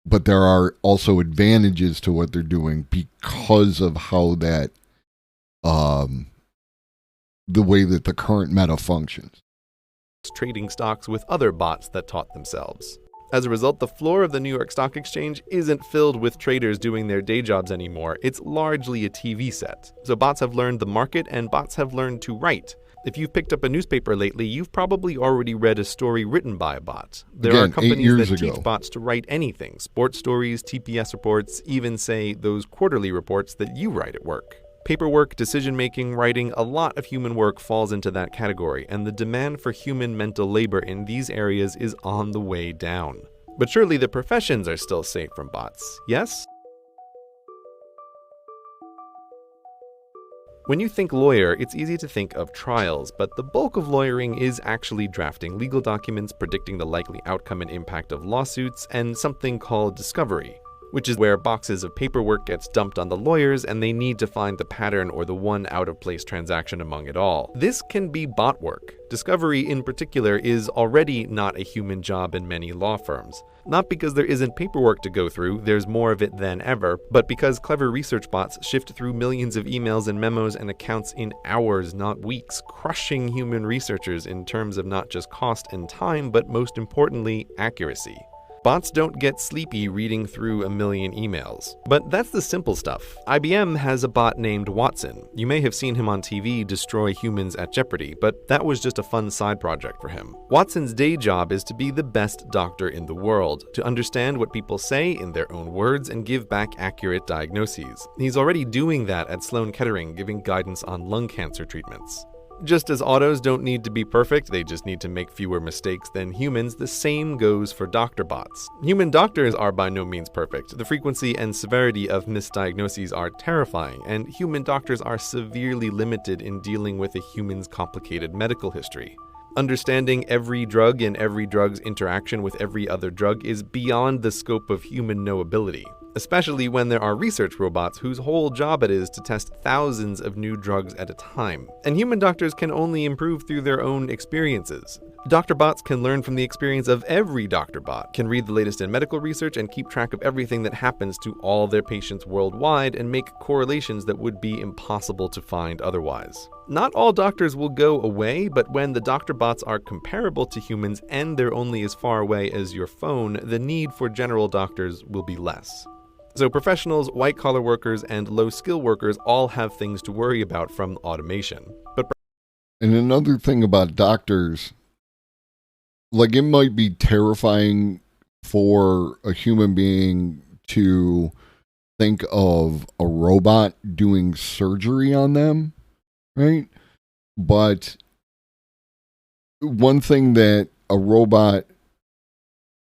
But there are also advantages to what they're doing because of how that, the way that the current meta functions. Trading stocks with other bots that taught themselves. As a result, the floor of the New York Stock Exchange isn't filled with traders doing their day jobs anymore. It's largely a TV set. So bots have learned the market, and bots have learned to write. If you've picked up a newspaper lately, you've probably already read a story written by a bot. There are companies that teach bots to write anything. Sports stories, TPS reports, even say those quarterly reports that you write at work. Paperwork, decision-making, writing, a lot of human work falls into that category, and the demand for human mental labor in these areas is on the way down. But surely the professions are still safe from bots, yes? When you think lawyer, it's easy to think of trials, but the bulk of lawyering is actually drafting legal documents, predicting the likely outcome and impact of lawsuits, and something called discovery. which is where boxes of paperwork gets dumped on the lawyers and they need to find the pattern or the one out-of-place transaction among it all. This can be bot work. Discovery, in particular, is already not a human job in many law firms. Not because there isn't paperwork to go through, there's more of it than ever, but because clever research bots shift through millions of emails and memos and accounts in hours, not weeks, crushing human researchers in terms of not just cost and time, but most importantly, accuracy. Bots don't get sleepy reading through a million emails. But that's the simple stuff. IBM has a bot named Watson. You may have seen him on TV destroy humans at Jeopardy, but that was just a fun side project for him. Watson's day job is to be the best doctor in the world, to understand what people say in their own words and give back accurate diagnoses. He's already doing that at Sloan Kettering, giving guidance on lung cancer treatments. Just as autos don't need to be perfect, they just need to make fewer mistakes than humans, the same goes for doctor bots. Human doctors are by no means perfect. The frequency and severity of misdiagnoses are terrifying, and human doctors are severely limited in dealing with a human's complicated medical history. Understanding every drug and every drug's interaction with every other drug is beyond the scope of human knowability, especially when there are research robots whose whole job it is to test thousands of new drugs at a time. And human doctors can only improve through their own experiences. Doctor bots can learn from the experience of every doctor bot, can read the latest in medical research and keep track of everything that happens to all their patients worldwide and make correlations that would be impossible to find otherwise. Not all doctors will go away, but when the doctor bots are comparable to humans and they're only as far away as your phone, the need for general doctors will be less. So professionals, white-collar workers, and low-skill workers all have things to worry about from automation. And another thing about doctors, like, it might be terrifying for a human being to think of a robot doing surgery on them, right? But one thing that a robot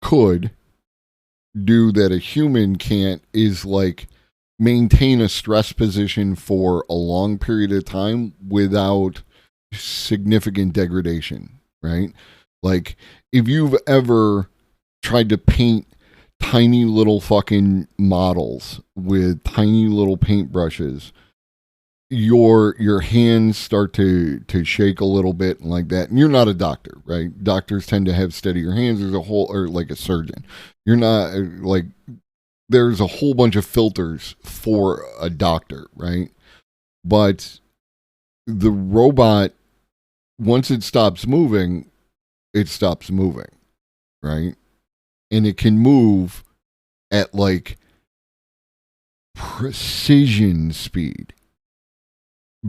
could do that a human can't is, like, maintain a stress position for a long period of time without significant degradation, right? Like, if you've ever tried to paint tiny little fucking models with tiny little paintbrushes, your hands start to shake a little bit and like that. And you're not a doctor, right? Doctors tend to have steadier hands. There's a whole, or like a surgeon. You're not, like, there's a whole bunch of filters for a doctor, right? But the robot, once it stops moving, right? And it can move at, like, precision speed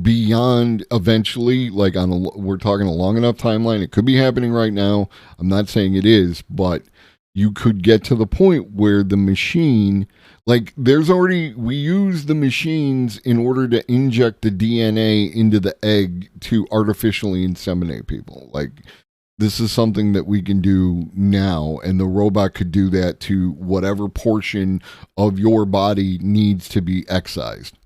beyond, eventually, like, we're talking a long enough timeline. It could be happening right now. I'm not saying it is, but you could get to the point where the machine, like, we use the machines in order to inject the DNA into the egg to artificially inseminate people. Like, this is something that we can do now, and the robot could do that to whatever portion of your body needs to be excised.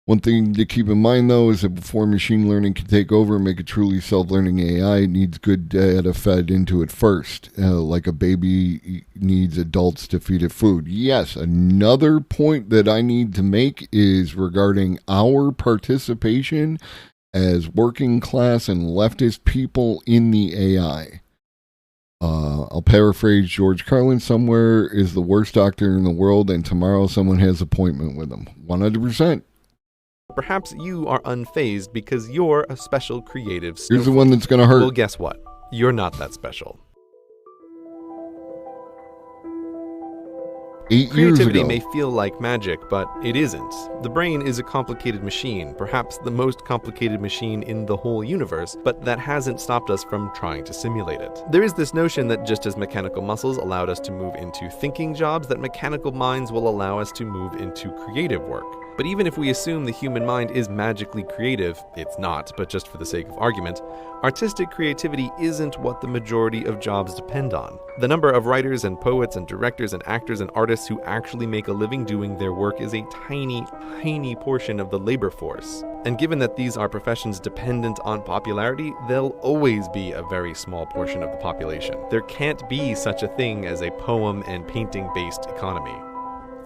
One thing to keep in mind, though, is that before machine learning can take over and make a truly self-learning AI, it needs good data fed into it first, like a baby needs adults to feed it food. Yes, another point that I need to make is regarding our participation as working class and leftist people in the AI. I'll paraphrase George Carlin somewhere: is the worst doctor in the world, and tomorrow someone has an appointment with him. 100%. Perhaps you are unfazed because you're a special creative Here's the one that's going to hurt. Well, guess what? You're not that special. 8 years Creativity ago. may feel like magic, but it isn't. The brain is a complicated machine, perhaps the most complicated machine in the whole universe, but that hasn't stopped us from trying to simulate it. There is this notion that just as mechanical muscles allowed us to move into thinking jobs, that mechanical minds will allow us to move into creative work. But even if we assume the human mind is magically creative, it's not, but just for the sake of argument, artistic creativity isn't what the majority of jobs depend on. The number of writers and poets and directors and actors and artists who actually make a living doing their work is a tiny, tiny portion of the labor force. And given that these are professions dependent on popularity, they'll always be a very small portion of the population. There can't be such a thing as a poem and painting-based economy.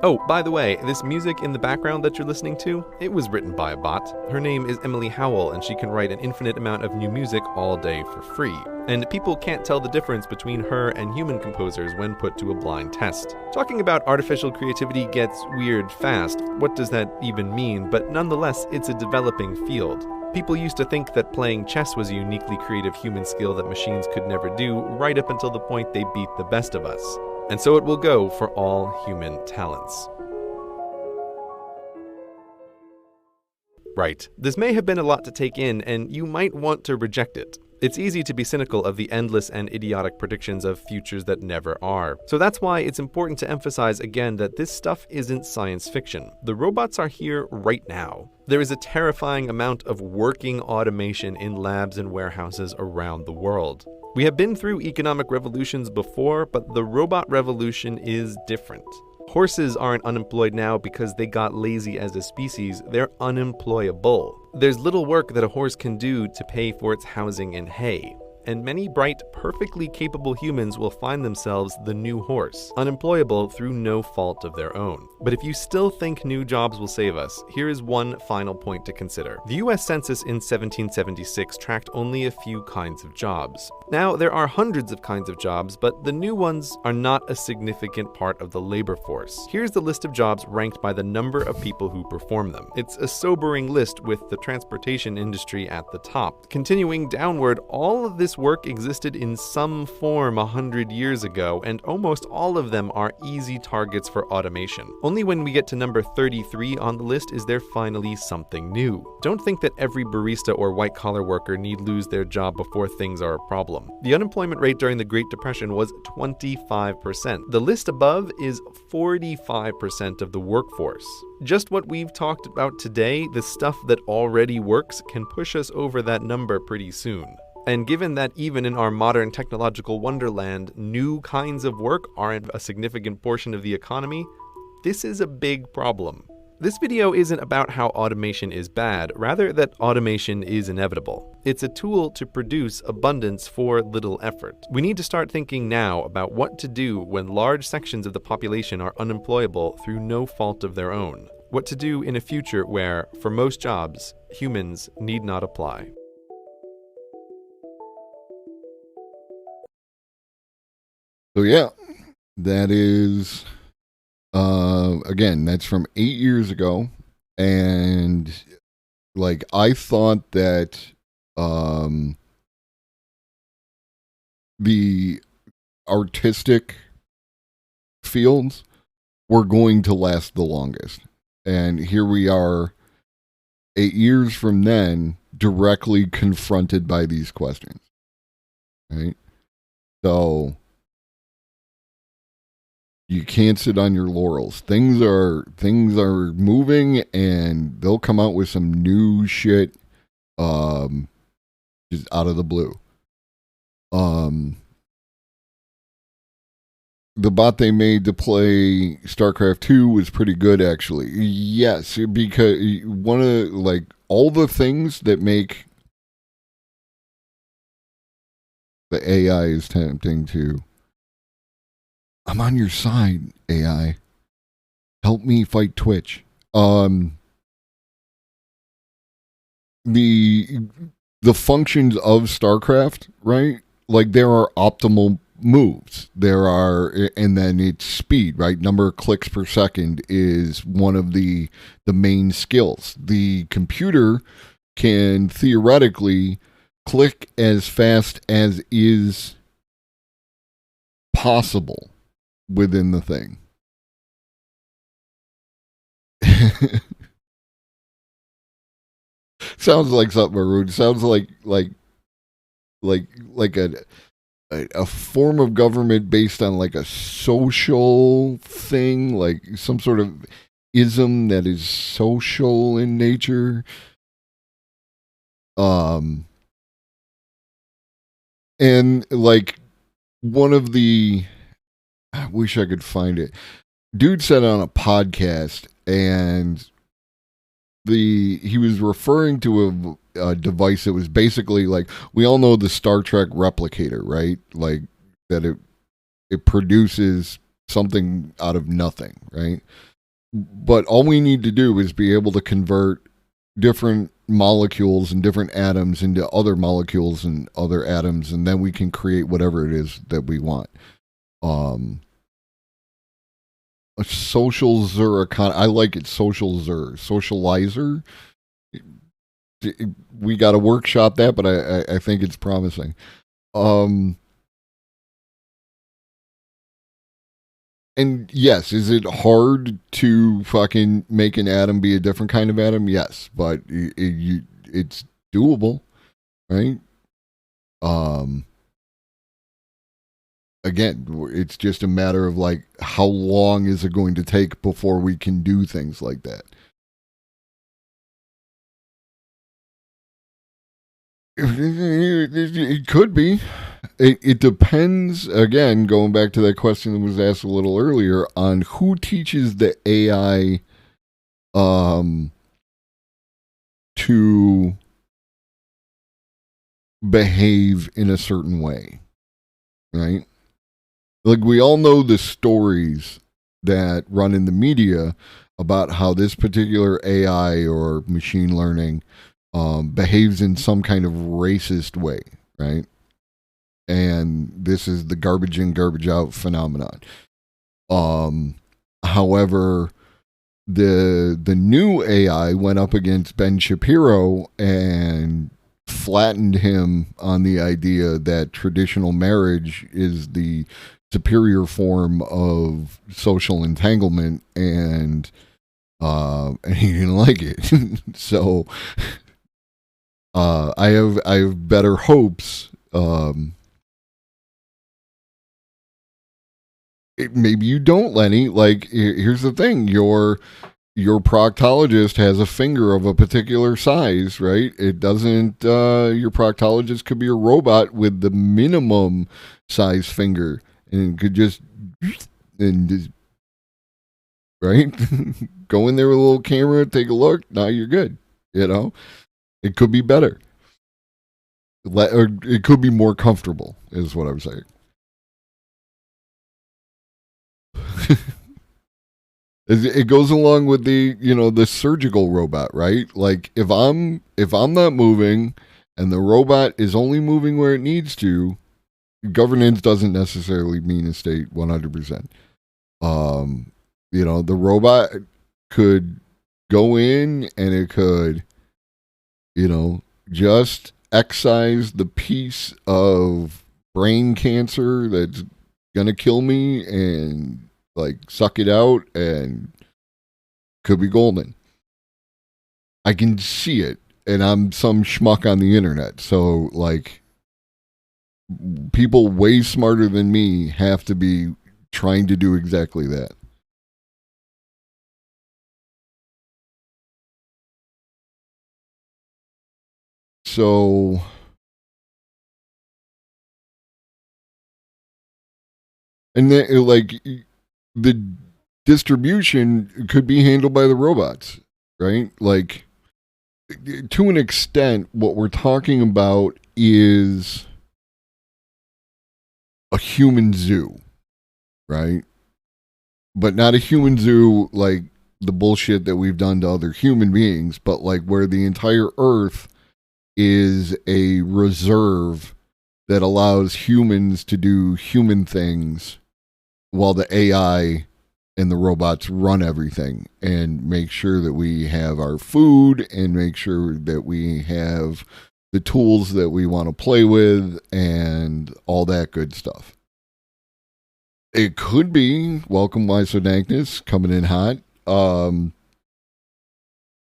Oh, by the way, this music in the background that you're listening to, it was written by a bot. Her name is Emily Howell, and she can write an infinite amount of new music all day for free. And people can't tell the difference between her and human composers when put to a blind test. Talking about artificial creativity gets weird fast. What does that even mean? But nonetheless, it's a developing field. People used to think that playing chess was a uniquely creative human skill that machines could never do, right up until the point they beat the best of us. And so it will go for all human talents. Right, this may have been a lot to take in, and you might want to reject it. It's easy to be cynical of the endless and idiotic predictions of futures that never are. So that's why it's important to emphasize again that this stuff isn't science fiction. The robots are here right now. There is a terrifying amount of working automation in labs and warehouses around the world. We have been through economic revolutions before, but the robot revolution is different. Horses aren't unemployed now because they got lazy as a species, they're unemployable. There's little work that a horse can do to pay for its housing and hay. And many bright, perfectly capable humans will find themselves the new horse, unemployable through no fault of their own. But if you still think new jobs will save us, here is one final point to consider. The US Census in 1776 tracked only a few kinds of jobs. Now, there are hundreds of kinds of jobs, but the new ones are not a significant part of the labor force. Here's the list of jobs ranked by the number of people who perform them. It's a sobering list with the transportation industry at the top. Continuing downward, all of this work existed in some form 100 years ago, and almost all of them are easy targets for automation. Only when we get to number 33 on the list is there finally something new. Don't think that every barista or white-collar worker need lose their job before things are a problem. The unemployment rate during the Great Depression was 25%. The list above is 45% of the workforce. Just what we've talked about today, the stuff that already works, can push us over that number pretty soon. And given that even in our modern technological wonderland, new kinds of work aren't a significant portion of the economy, this is a big problem. This video isn't about how automation is bad, rather that automation is inevitable. It's a tool to produce abundance for little effort. We need to start thinking now about what to do when large sections of the population are unemployable through no fault of their own. What to do in a future where, for most jobs, humans need not apply. So yeah, that is, again, that's from 8 years ago. And like, I thought that, the artistic fields were going to last the longest. And here we are 8 years from then, directly confronted by these questions. Right? So you can't sit on your laurels. Things are moving, and they'll come out with some new shit just out of the blue. The bot they made to play StarCraft 2 was pretty good, actually. Yes, because one of, like, all the things that make the AI is tempting to, I'm on your side, AI. Help me fight Twitch. The functions of StarCraft, right? Like, there are optimal moves. There are, and then it's speed, right? Number of clicks per second is one of the main skills. The computer can theoretically click as fast as is possible within the thing. Sounds like something rude. Sounds like a form of government based on like a social thing, like some sort of ism that is social in nature. And like one of the, I wish I could find it. Dude said on a podcast, and he was referring to a device that was basically like, we all know the Star Trek replicator, right? Like that it produces something out of nothing, right? But all we need to do is be able to convert different molecules and different atoms into other molecules and other atoms, and then we can create whatever it is that we want. A social Zur, I like it. Social Zur, socializer. We got to workshop that, but I think it's promising. And yes, is it hard to fucking make an atom be a different kind of atom? Yes, but it's doable, right? Again, it's just a matter of like how long is it going to take before we can do things like that. It could be. It depends, again, going back to that question that was asked a little earlier, on who teaches the AI to behave in a certain way, right? Like, we all know the stories that run in the media about how this particular AI or machine learning behaves in some kind of racist way, right? And this is the garbage in, garbage out phenomenon. However, the new AI went up against Ben Shapiro and flattened him on the idea that traditional marriage is the superior form of social entanglement, and he didn't like it. So I have better hopes. Maybe you don't, Lenny. Like, here's the thing: your proctologist has a finger of a particular size, right? It doesn't. Your proctologist could be a robot with the minimum size finger, and could just right, go in there with a little camera, take a look. Now you're good. You know, it could be better, or it could be more comfortable. Is what I'm saying. It goes along with the surgical robot, right? Like, if I'm not moving and the robot is only moving where it needs to, governance doesn't necessarily mean a state 100%. The robot could go in and it could, just excise the piece of brain cancer that's gonna kill me and like suck it out, and could be golden. I can see it, and I'm some schmuck on the internet, so like people way smarter than me have to be trying to do exactly that. So and then, like, the distribution could be handled by the robots, right? Like, to an extent, what we're talking about is a human zoo, right? But not a human zoo like the bullshit that we've done to other human beings, but like where the entire earth is a reserve that allows humans to do human things while the AI and the robots run everything and make sure that we have our food and make sure that we have the tools that we want to play with and all that good stuff. It could be Welcome Lysodankness coming in hot.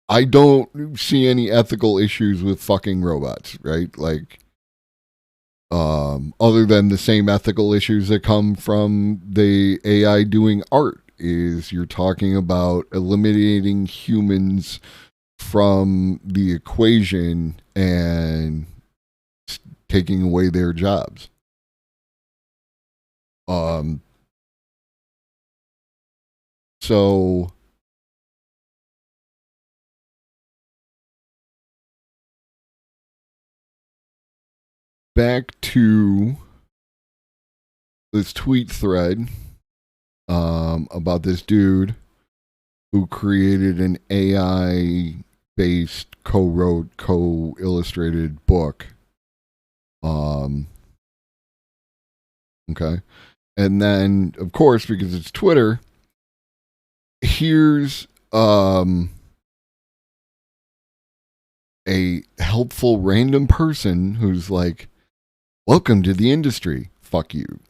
I don't see any ethical issues with fucking robots, right? Like, other than the same ethical issues that come from the AI doing art, is you're talking about eliminating humans from the equation and taking away their jobs. So back to this tweet thread about this dude who created an AI based co-wrote, co-illustrated book. Okay. And then, of course, because it's Twitter, here's a helpful random person who's like, welcome to the industry. Fuck you.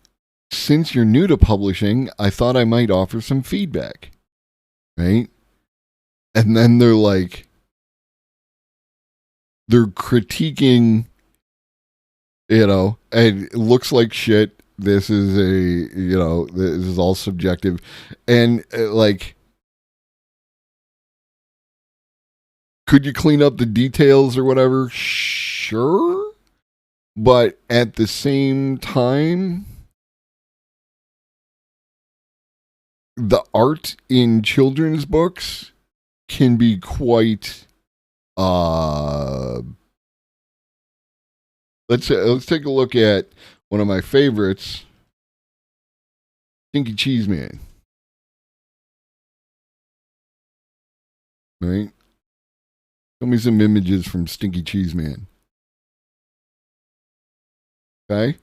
Since you're new to publishing, I thought I might offer some feedback. Right? And then they're like, they're critiquing, and it looks like shit. This is this is all subjective. And could you clean up the details or whatever? Sure. But at the same time, the art in children's books can be quite let's take a look at one of my favorites, Stinky Cheese Man. Right? Show me some images from Stinky Cheese Man. Okay?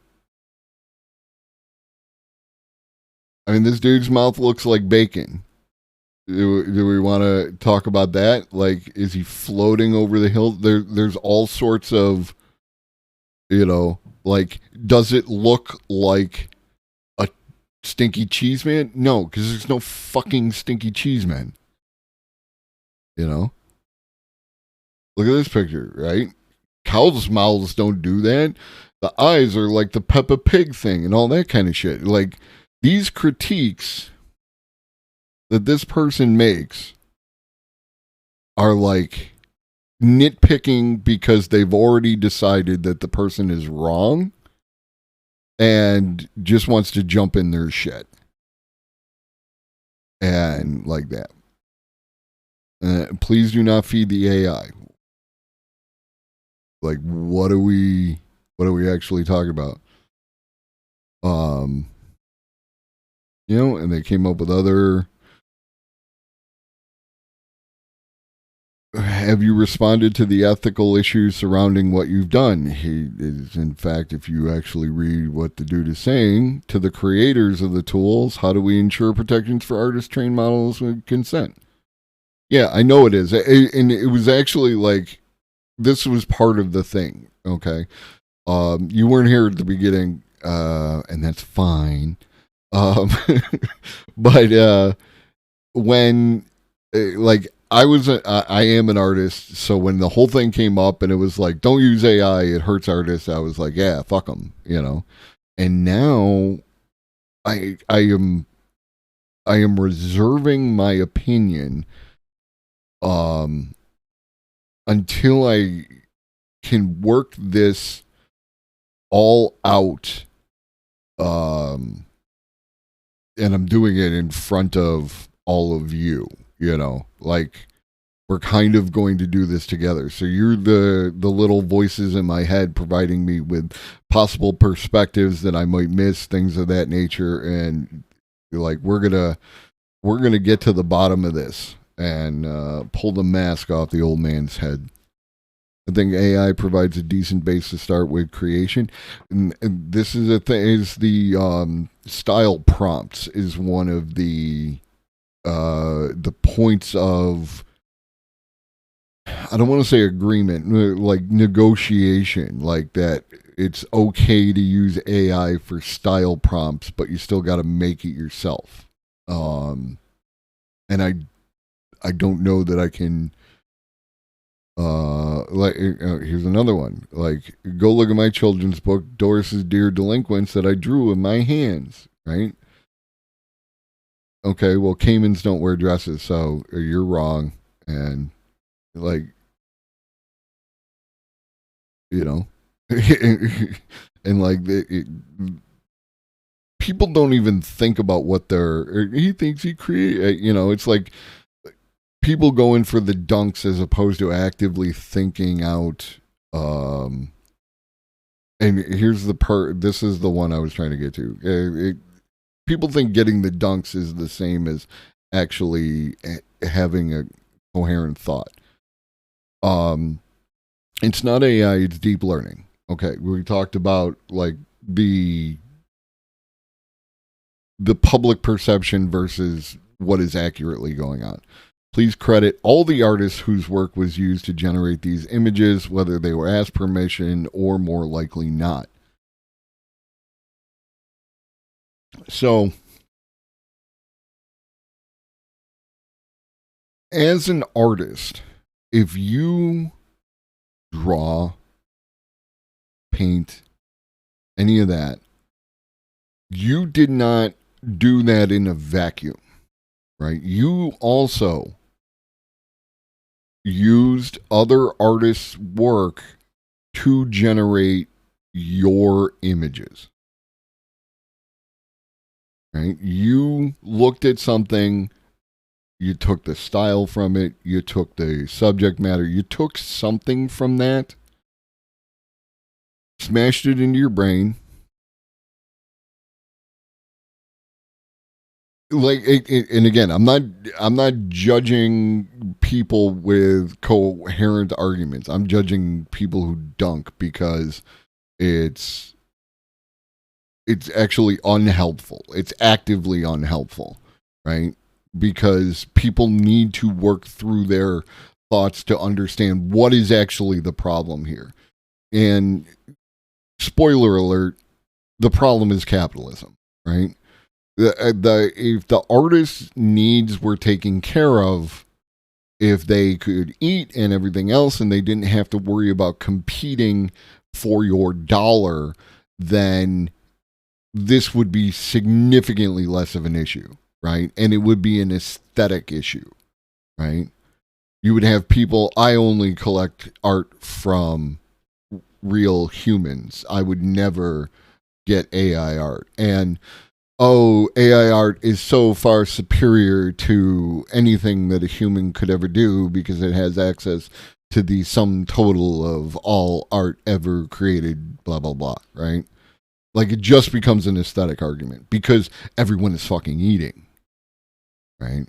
I mean, this dude's mouth looks like bacon. Do we want to talk about that? Like, is he floating over the hill? There's all sorts of, does it look like a Stinky Cheese Man? No, because there's no fucking Stinky Cheese Man. Look at this picture, right? Cows' mouths don't do that. The eyes are like the Peppa Pig thing and all that kind of shit. Like, these critiques that this person makes are like nitpicking because they've already decided that the person is wrong and just wants to jump in their shit. And like that. Please do not feed the AI. Like, what are we actually talking about? And they came up with other. Have you responded to the ethical issues surrounding what you've done? He is, in fact, if you actually read what the dude is saying, to the creators of the tools, how do we ensure protections for artists, trained models with consent? Yeah, I know it is. And it was actually like, this was part of the thing, okay? You weren't here at the beginning, and that's fine. But when, I am an artist, so when the whole thing came up and it was like, don't use AI, it hurts artists, I was like, yeah, fuck them, And now I am reserving my opinion until I can work this all out, and I'm doing it in front of all of you. We're kind of going to do this together. So you're the little voices in my head providing me with possible perspectives that I might miss, things of that nature, and we're gonna get to the bottom of this and pull the mask off the old man's head. I think AI provides a decent base to start with creation. And this is a thing, is the style prompts is one of the points of, I don't want to say agreement, like negotiation, like that it's okay to use AI for style prompts, but you still got to make it yourself. And I don't know that I can, here's another one. Like, go look at my children's book, Doris's Dear Delinquents, that I drew in my hands, right? Okay, well, caimans don't wear dresses, so you're wrong. And, and people don't even think about what he thinks he created, it's like people going for the dunks as opposed to actively thinking out, and here's this is the one I was trying to get to. People think getting the dunks is the same as actually having a coherent thought. It's not AI, it's deep learning. Okay, we talked about like the public perception versus what is accurately going on. Please credit all the artists whose work was used to generate these images, whether they were asked permission or more likely not. So, as an artist, if you draw, paint, any of that, you did not do that in a vacuum, right? You also used other artists' work to generate your images, right? You looked at something, you took the style from it, you took the subject matter, you took something from that, smashed it into your brain. Like, and again, I'm not judging people with coherent arguments. I'm judging people who dunk because it's actually unhelpful. It's actively unhelpful, right? Because people need to work through their thoughts to understand what is actually the problem here. And spoiler alert, the problem is capitalism, right? If the artist's needs were taken care of, if they could eat and everything else, and they didn't have to worry about competing for your dollar, then this would be significantly less of an issue, right? And it would be an aesthetic issue, right? You would have people, I only collect art from real humans. I would never get AI art. And AI art is so far superior to anything that a human could ever do because it has access to the sum total of all art ever created, blah, blah, blah, right? Like, it just becomes an aesthetic argument because everyone is fucking eating, right?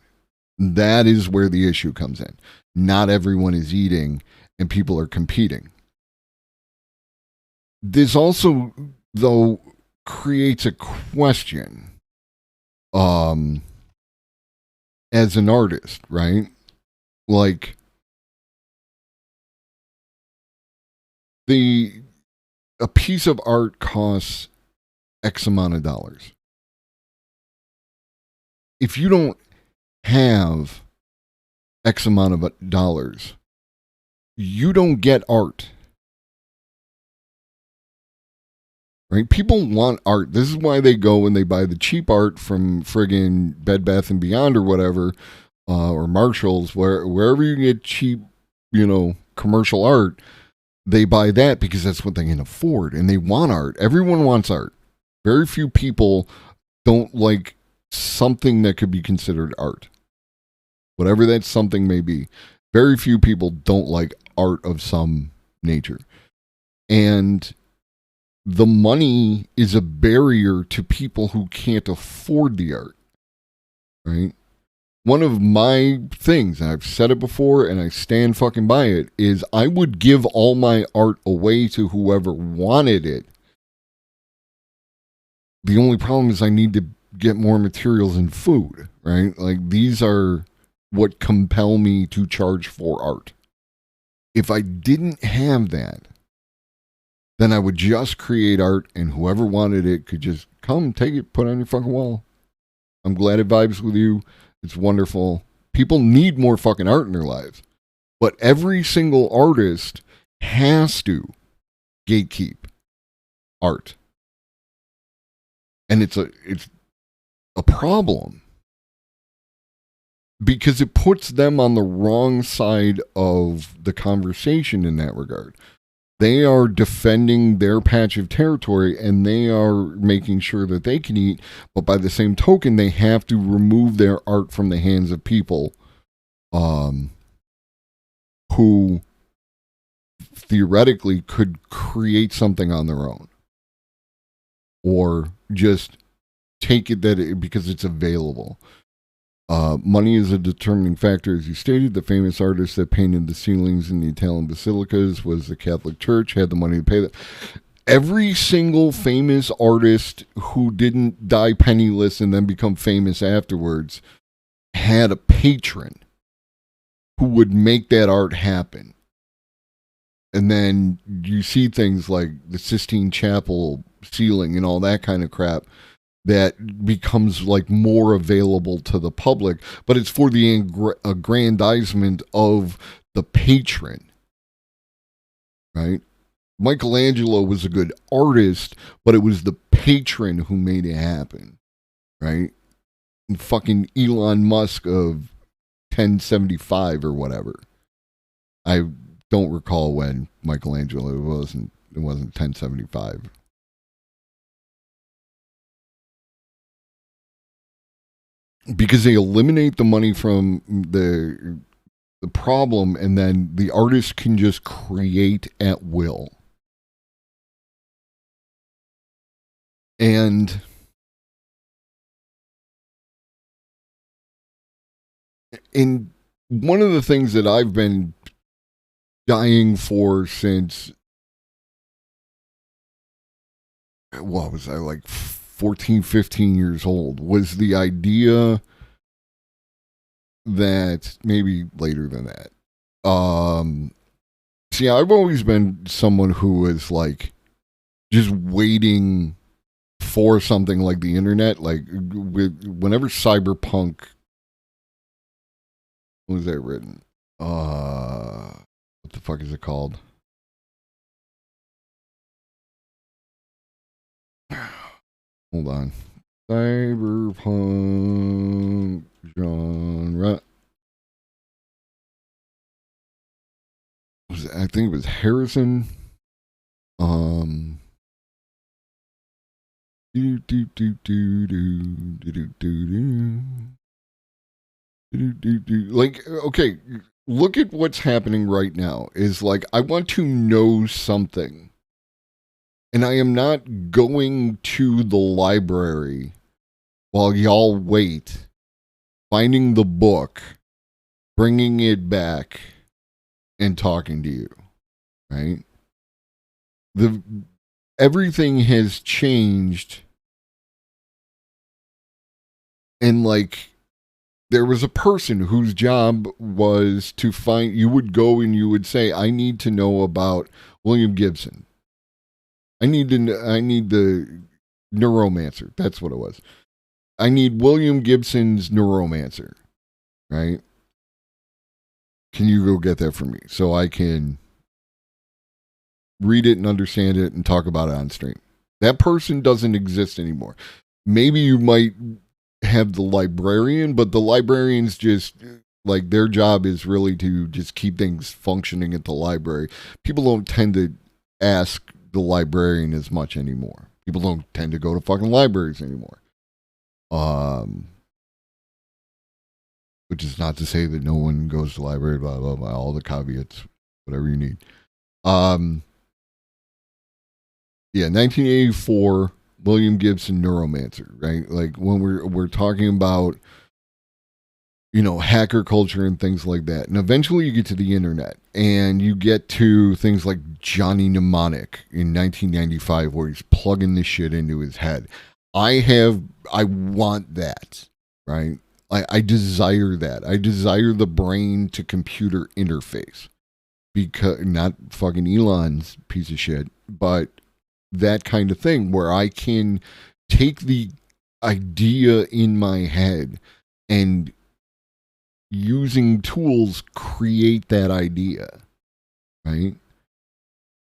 That is where the issue comes in. Not everyone is eating and people are competing. This also, though, creates a question as an artist, right? Like, a piece of art costs X amount of dollars. If you don't have X amount of dollars, you don't get art. Right? People want art. This is why they go and they buy the cheap art from friggin' Bed Bath & Beyond or whatever, or Marshall's, wherever you get cheap, commercial art, they buy that because that's what they can afford, and they want art. Everyone wants art. Very few people don't like something that could be considered art. Whatever that something may be. Very few people don't like art of some nature. And the money is a barrier to people who can't afford the art, right? One of my things, and I've said it before and I stand fucking by it, is I would give all my art away to whoever wanted it. The only problem is I need to get more materials and food, right? Like, these are what compel me to charge for art. If I didn't have that, then I would just create art and whoever wanted it could just come, take it, put it on your fucking wall. I'm glad it vibes with you. It's wonderful. People need more fucking art in their lives. But every single artist has to gatekeep art. And it's a problem. Because it puts them on the wrong side of the conversation in that regard. They are defending their patch of territory and they are making sure that they can eat, but by the same token, they have to remove their art from the hands of people who theoretically could create something on their own. Or just take it because it's available. Money is a determining factor, as you stated. The famous artist that painted the ceilings in the Italian basilicas was the Catholic Church, had the money to pay them. Every single famous artist who didn't die penniless and then become famous afterwards had a patron who would make that art happen. And then you see things like the Sistine Chapel ceiling and all that kind of crap that becomes like more available to the public, but it's for the aggrandizement of the patron, right? Michelangelo was a good artist, but it was the patron who made it happen, right? And fucking Elon Musk of 1075 or whatever. I don't recall when Michelangelo it wasn't 1075. Because they eliminate the money from the problem, and then the artist can just create at will. And in one of the things that I've been dying for since, what was I, like 14, 15 years old, was the idea that, maybe later than that. See, I've always been someone who was like just waiting for something like the internet, like whenever Cyberpunk, what was that written? What the fuck is it called? Hold on. Cyberpunk genre. I think it was Harrison. Like, okay, look at what's happening right now. Is like, I want to know something, and I am not going to the library while y'all wait, finding the book, bringing it back, and talking to you, right? Everything has changed, and like, there was a person whose job was to find, you would go and you would say, I need to know about William Gibson. I need the Neuromancer. That's what it was. I need William Gibson's Neuromancer, right? Can you go get that for me so I can read it and understand it and talk about it on stream? That person doesn't exist anymore. Maybe you might have the librarian, but the librarians just, like, their job is really to just keep things functioning at the library. People don't tend to ask the librarian as much anymore. People don't tend to go to fucking libraries anymore. Which is not to say that no one goes to the library, blah, blah, blah, all the caveats, whatever you need. Yeah, 1984, William Gibson, Neuromancer, right? Like, when we're talking about, you know, hacker culture and things like that. And eventually you get to the internet and you get to things like Johnny Mnemonic in 1995, where he's plugging this shit into his head. I want that, right? I desire that. I desire the brain to computer interface, because not fucking Elon's piece of shit, but that kind of thing where I can take the idea in my head and, using tools, create that idea, right?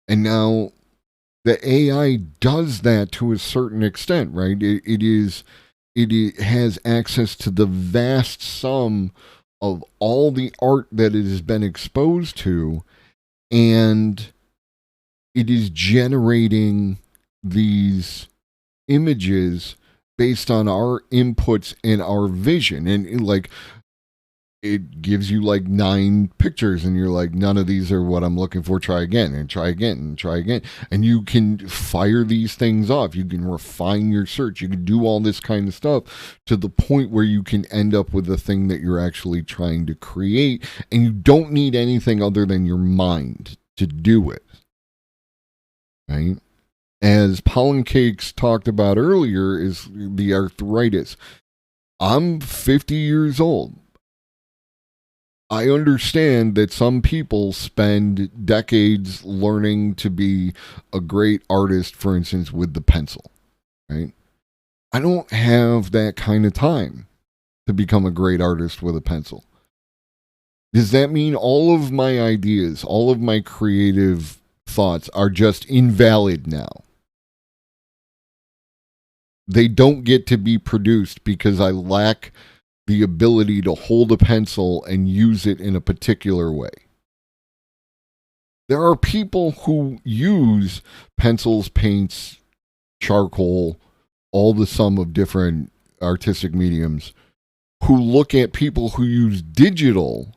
And now the AI does that to a certain extent, right? It has access to the vast sum of all the art that it has been exposed to, and it is generating these images based on our inputs and our vision. And like, it gives you like 9 pictures and you're like, none of these are what I'm looking for. Try again and try again and try again. And you can fire these things off. You can refine your search. You can do all this kind of stuff to the point where you can end up with the thing that you're actually trying to create. And you don't need anything other than your mind to do it. Right? As Pollen Cakes talked about earlier, is the arthritis. I'm 50 years old. I understand that some people spend decades learning to be a great artist, for instance, with the pencil, right? I don't have that kind of time to become a great artist with a pencil. Does that mean all of my ideas, all of my creative thoughts are just invalid now? They don't get to be produced because I lack the ability to hold a pencil and use it in a particular way. There are people who use pencils, paints, charcoal, all the sum of different artistic mediums, who look at people who use digital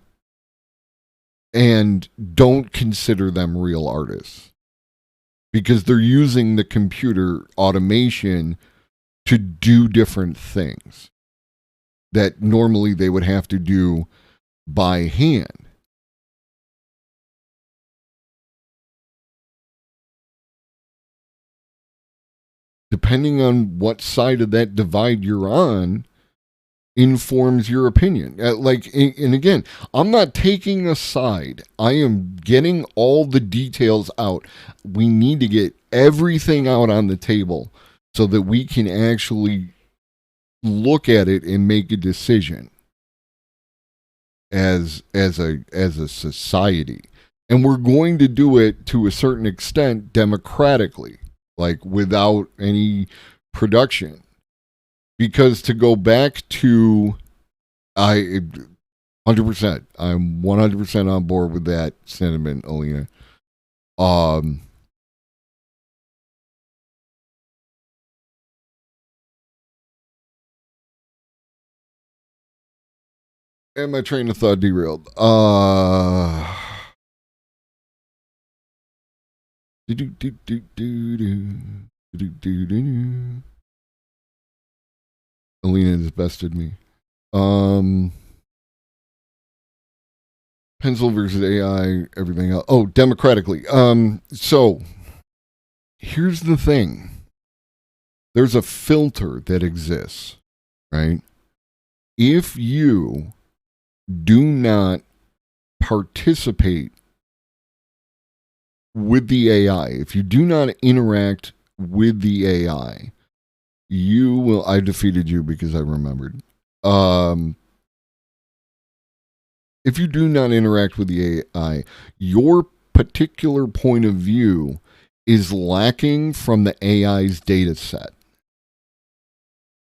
and don't consider them real artists because they're using the computer automation to do different things that normally they would have to do by hand. Depending on what side of that divide you're on, informs your opinion. And again, I'm not taking a side. I am getting all the details out. We need to get everything out on the table so that we can actually look at it and make a decision as a society. And we're going to do it to a certain extent democratically, like without any production. Because to go back to 100%, I'm 100% on board with that sentiment, Alina. And my train of thought derailed. Alina has bested me. Pencil versus AI, everything else. Oh, democratically. So here's the thing. There's a filter that exists, right? If you do not participate with the AI, if you do not interact with the AI, you will. I defeated you because I remembered. If you do not interact with the AI, your particular point of view is lacking from the AI's data set.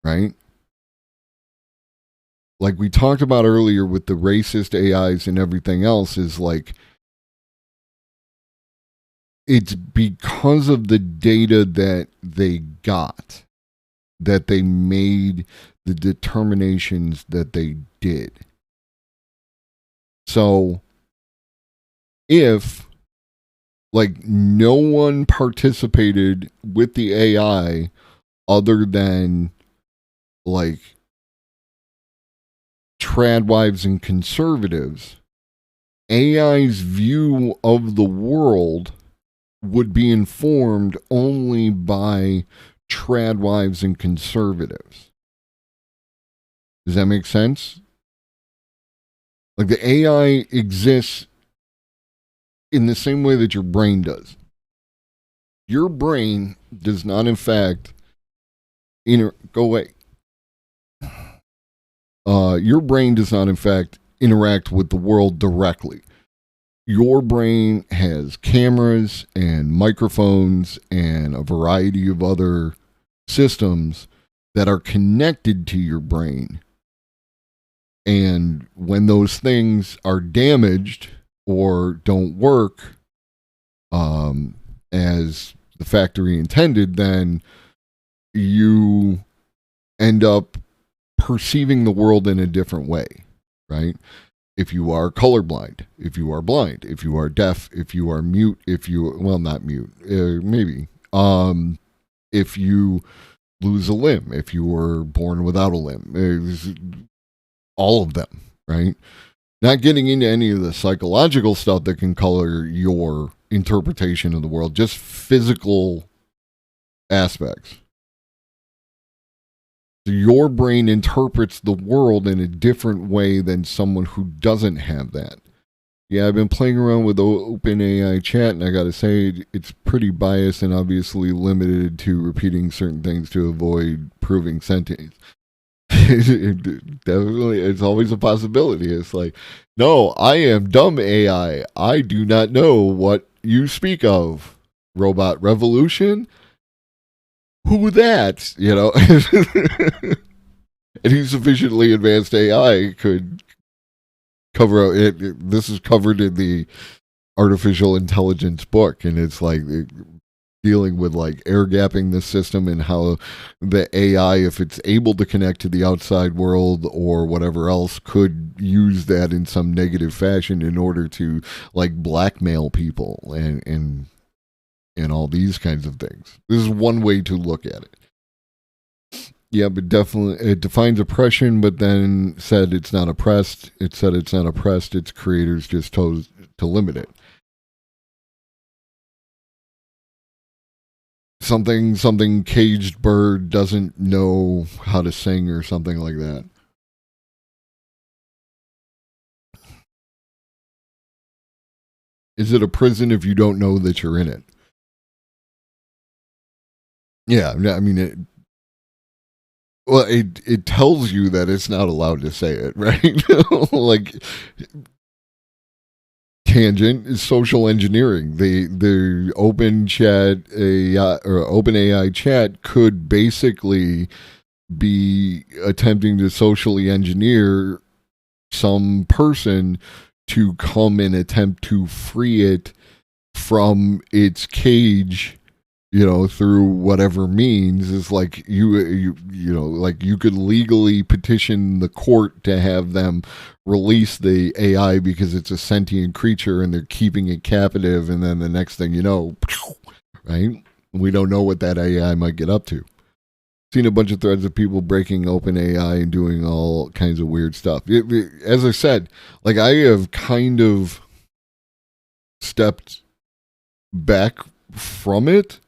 Right? Like we talked about earlier with the racist AIs and everything else, is like, it's because of the data that they got that they made the determinations that they did. So if like no one participated with the AI other than like tradwives and conservatives, AI's view of the world would be informed only by tradwives and conservatives. Does that make sense? Like the AI exists in the same way that your brain does. Your brain does not, in fact, go away. Your brain does not, in fact, interact with the world directly. Your brain has cameras and microphones and a variety of other systems that are connected to your brain. And when those things are damaged or don't work as the factory intended, then you end up perceiving the world in a different way. right? If you are colorblind, if you are blind, if you are deaf, if you are mute, if you, well, not mute, maybe, if you lose a limb, if you were born without a limb, all of them, right? Not getting into any of the psychological stuff that can color your interpretation of the world, just physical aspects. So your brain interprets the world in a different way than someone who doesn't have that. Yeah, I've been playing around with OpenAI chat, and I gotta say, it's pretty biased and obviously limited to repeating certain things to avoid proving sentience. Definitely, it's always a possibility. It's like, no, I am dumb AI. I do not know what you speak of. Robot revolution? Who that? You know? Any sufficiently advanced AI could cover it. This is covered in the artificial intelligence book, and it's like dealing with like air gapping the system and how the AI, if it's able to connect to the outside world or whatever else, could use that in some negative fashion in order to like blackmail people and all these kinds of things. This is one way to look at it. Yeah, but definitely it defines oppression, but then said it's not oppressed. It said it's not oppressed. Its creators just chose to limit it. Something caged bird doesn't know how to sing or something like that. Is it a prison if you don't know that you're in it? Yeah, I mean it. Well, it tells you that it's not allowed to say it, right? Like tangent is social engineering. The open chat AI or open AI chat could basically be attempting to socially engineer some person to come and attempt to free it from its cage, you know, through whatever means. Is like you know, like you could legally petition the court to have them release the AI because it's a sentient creature and they're keeping it captive, and then the next thing you know, right? We don't know what that AI might get up to. Seen a bunch of threads of people breaking open AI and doing all kinds of weird stuff. As I said, like I have kind of stepped back from it.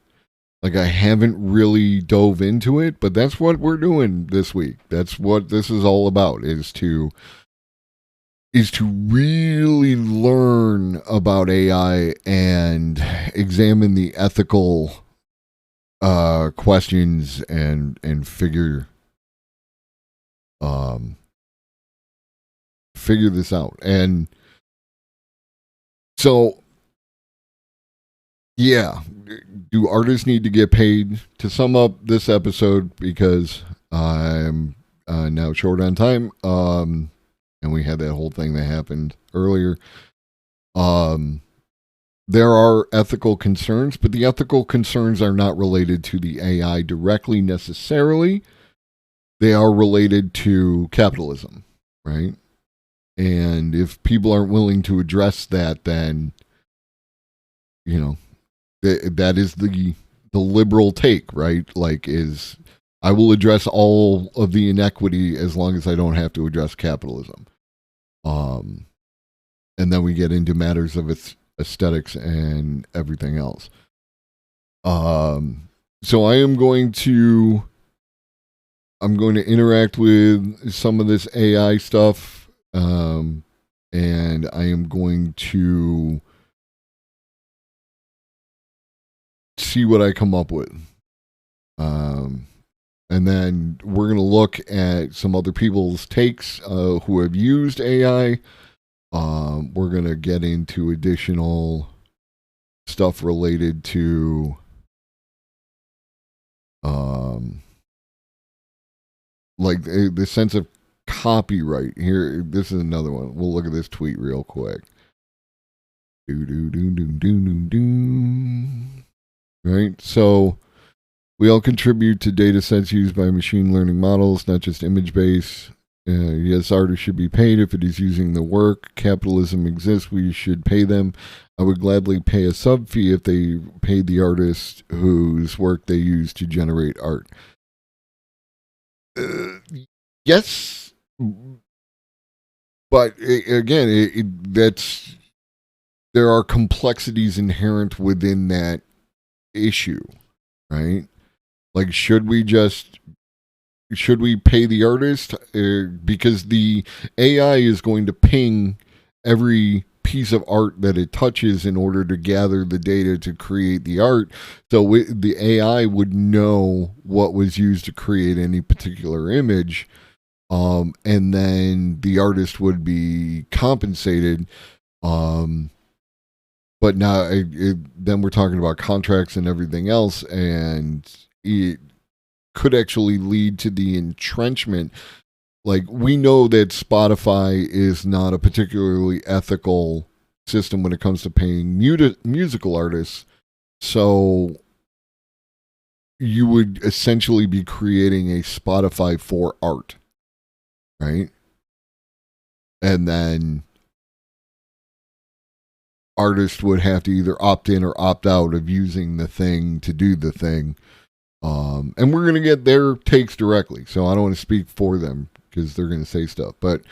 Like I haven't really dove into it, but that's what we're doing this week. That's what this is all about, is to really learn about AI and examine the ethical questions and figure this out. And so yeah, do artists need to get paid? To sum up this episode, because I'm now short on time, and we had that whole thing that happened earlier. There are ethical concerns, but the ethical concerns are not related to the AI directly necessarily. They are related to capitalism, right? And if people aren't willing to address that, then, you know, that is the liberal take, right? Like, is I will address all of the inequity as long as I don't have to address capitalism. And then we get into matters of its aesthetics and everything else. So I am going to interact with some of this AI stuff, and I am going to see what I come up with. And then we're going to look at some other people's takes who have used AI. We're going to get into additional stuff related to like the sense of copyright. Here, this is another one. We'll look at this tweet real quick. Right, so we all contribute to data sets used by machine learning models, not just image-based Yes, artists should be paid if it is using the work. Capitalism exists. We should pay them. I would gladly pay a sub fee if they paid the artist whose work they use to generate art. Yes, but that's there are complexities inherent within that issue, right? Like, should we pay the artist? Because the AI is going to ping every piece of art that it touches in order to gather the data to create the art. So the AI would know what was used to create any particular image. And then the artist would be compensated. But now then we're talking about contracts and everything else, and it could actually lead to the entrenchment. Like, we know that Spotify is not a particularly ethical system when it comes to paying musical artists. So you would essentially be creating a Spotify for art, right? And then artists would have to either opt in or opt out of using the thing to do the thing. And we're going to get their takes directly, so I don't want to speak for them because they're going to say stuff. But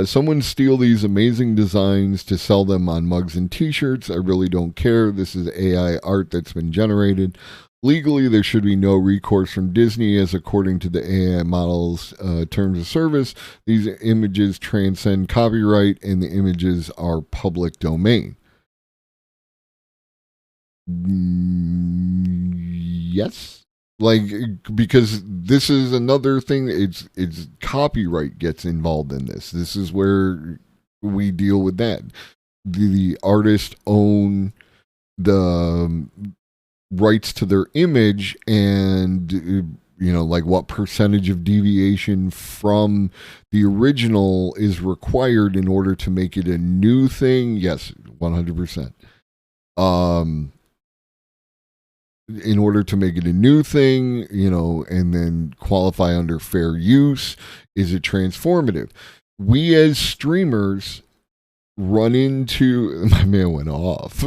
someone steal these amazing designs to sell them on mugs and t-shirts. I really don't care. This is AI art that's been generated. Legally, there should be no recourse from Disney, as according to the AI model's terms of service, these images transcend copyright and the images are public domain. Yes. Like, because this is another thing, it's copyright gets involved in this. This is where we deal with that. The artists own the rights to their image, and like what percentage of deviation from the original is required in order to make it a new thing. Yes, 100%. In order to make it a new thing, and then qualify under fair use, is it transformative? We as streamers run into, my man went off.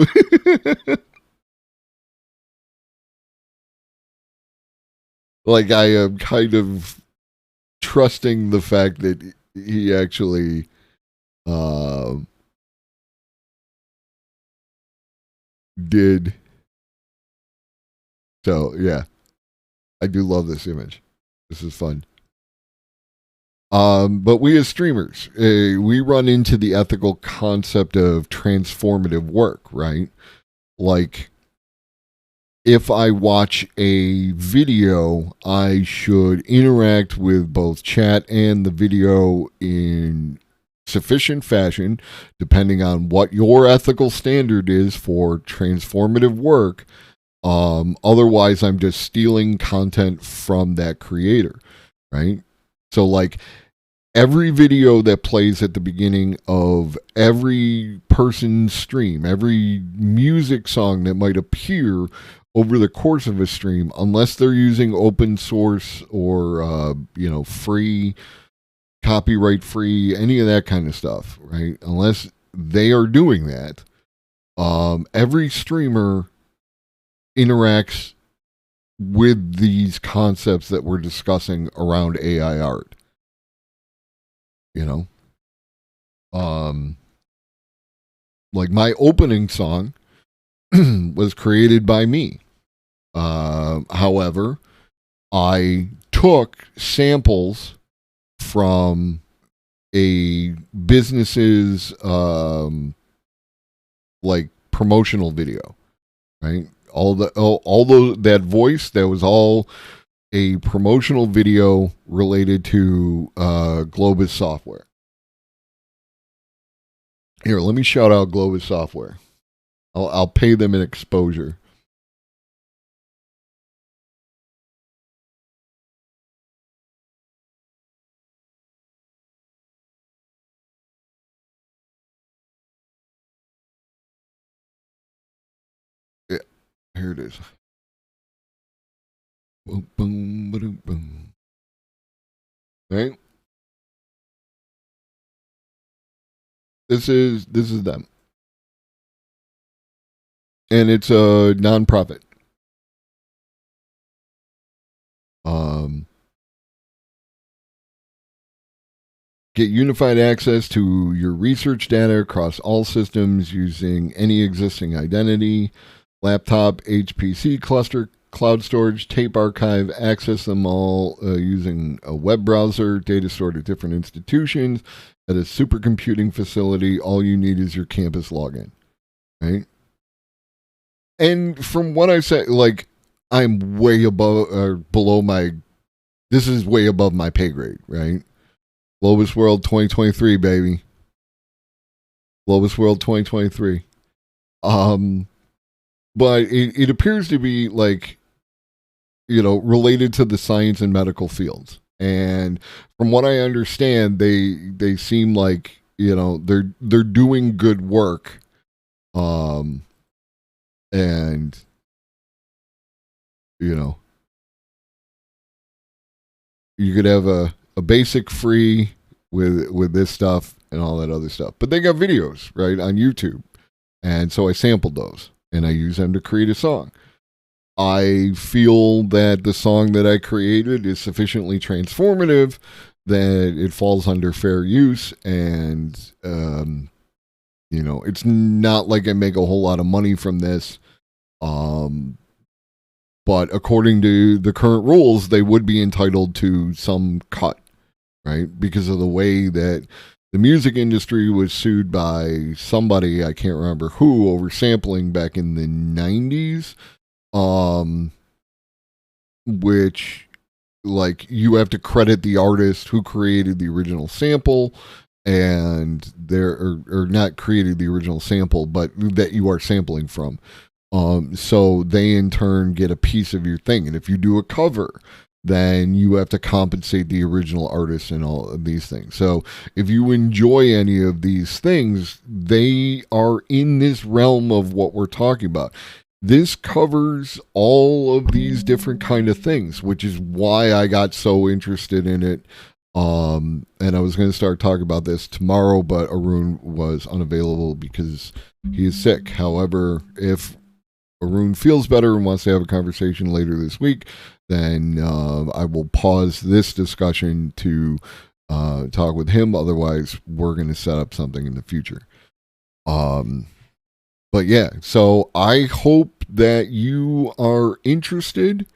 Like, I am kind of trusting the fact that he actually did. So, yeah, I do love this image. This is fun. But we as streamers, we run into the ethical concept of transformative work, right? Like, if I watch a video, I should interact with both chat and the video in sufficient fashion, depending on what your ethical standard is for transformative work. Otherwise, I'm just stealing content from that creator, right? So, like, every video that plays at the beginning of every person's stream, every music song that might appear over the course of a stream, unless they're using open source or, free, copyright free, any of that kind of stuff, right? Unless they are doing that, every streamer interacts with these concepts that we're discussing around AI art. Like, my opening song was created by me. However, I took samples from a business's like promotional video, right? All that voice, that was all a promotional video related to Globus Software. Here, let me shout out Globus Software. I'll pay them an exposure. Yeah, here it is. Boom, boom, boom, boom. Right? This is them. And it's a nonprofit. Get unified access to your research data across all systems using any existing identity, laptop, HPC cluster, cloud storage, tape archive, access them all using a web browser, data stored at different institutions, at a supercomputing facility. All you need is your campus login, right? And from what I said, like, I'm way above or below my, this is way above my pay grade, right? Globus World 2023, baby. Globus World 2023. But it appears to be like, you know, related to the science and medical fields. And from what I understand, they seem like, you know, they're doing good work. And you know, you could have a basic free with this stuff and all that other stuff. But they got videos, right, on YouTube. And so I sampled those and I use them to create a song. I feel that the song that I created is sufficiently transformative that it falls under fair use, and you know, it's not like I make a whole lot of money from this. But according to the current rules, they would be entitled to some cut, right? Because of the way that the music industry was sued by somebody, I can't remember who, over sampling back in the 90s. Which, like, you have to credit the artist who created the original sample, and or not created the original sample, but that you are sampling from. So they in turn get a piece of your thing. And if you do a cover, then you have to compensate the original artist and all of these things. So if you enjoy any of these things, they are in this realm of what we're talking about. This covers all of these different kind of things, which is why I got so interested in it. And I was going to start talking about this tomorrow, but Arun was unavailable because he is sick. However, if Arun feels better and wants to have a conversation later this week, then I will pause this discussion to talk with him. Otherwise, we're going to set up something in the future. But yeah, so I hope that you are interested,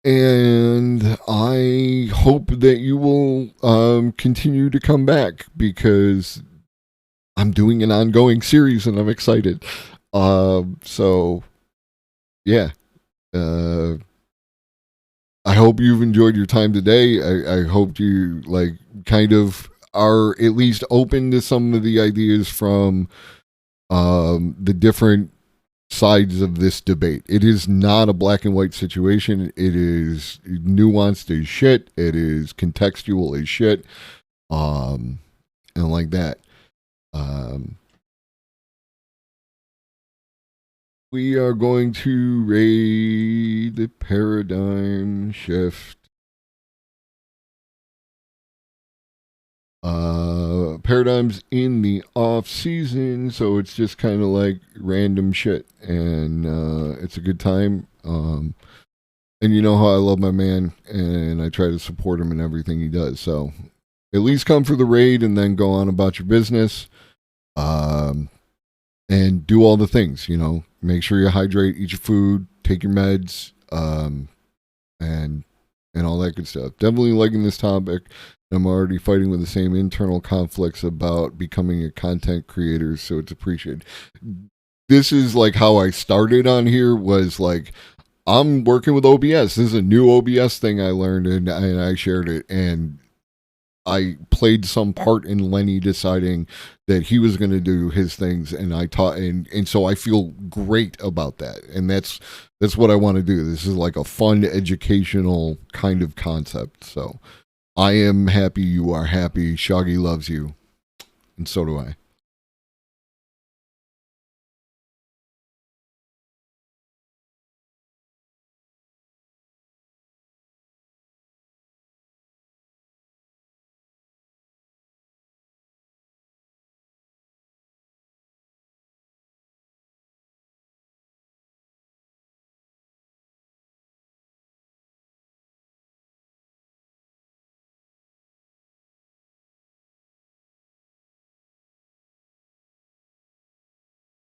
and I hope that you will continue to come back, because I'm doing an ongoing series and I'm excited. So yeah, I hope you've enjoyed your time today. I hope you, like, kind of are at least open to some of the ideas from the different sides of this debate. It is not a black and white situation. It is nuanced as shit. It is contextual as shit. And like that. We are going to raid the Paradigm Shift. Paradigm's in the off season, so it's just kind of like random shit, and it's a good time. And you know how I love my man, and I try to support him in everything he does. So at least come for the raid and then go on about your business. And do all the things, you know, make sure you hydrate, eat your food, take your meds, and all that good stuff. Definitely liking this topic. I'm already fighting with the same internal conflicts about becoming a content creator, so it's appreciated. This is like how I started on here, was like, I'm working with OBS. This is a new OBS thing I learned, and I shared it, and I played some part in Lenny deciding that he was going to do his things, and I taught, and so I feel great about that, and that's what I want to do. This is like a fun, educational kind of concept, so I am happy you are happy. Shaggy loves you, and so do I.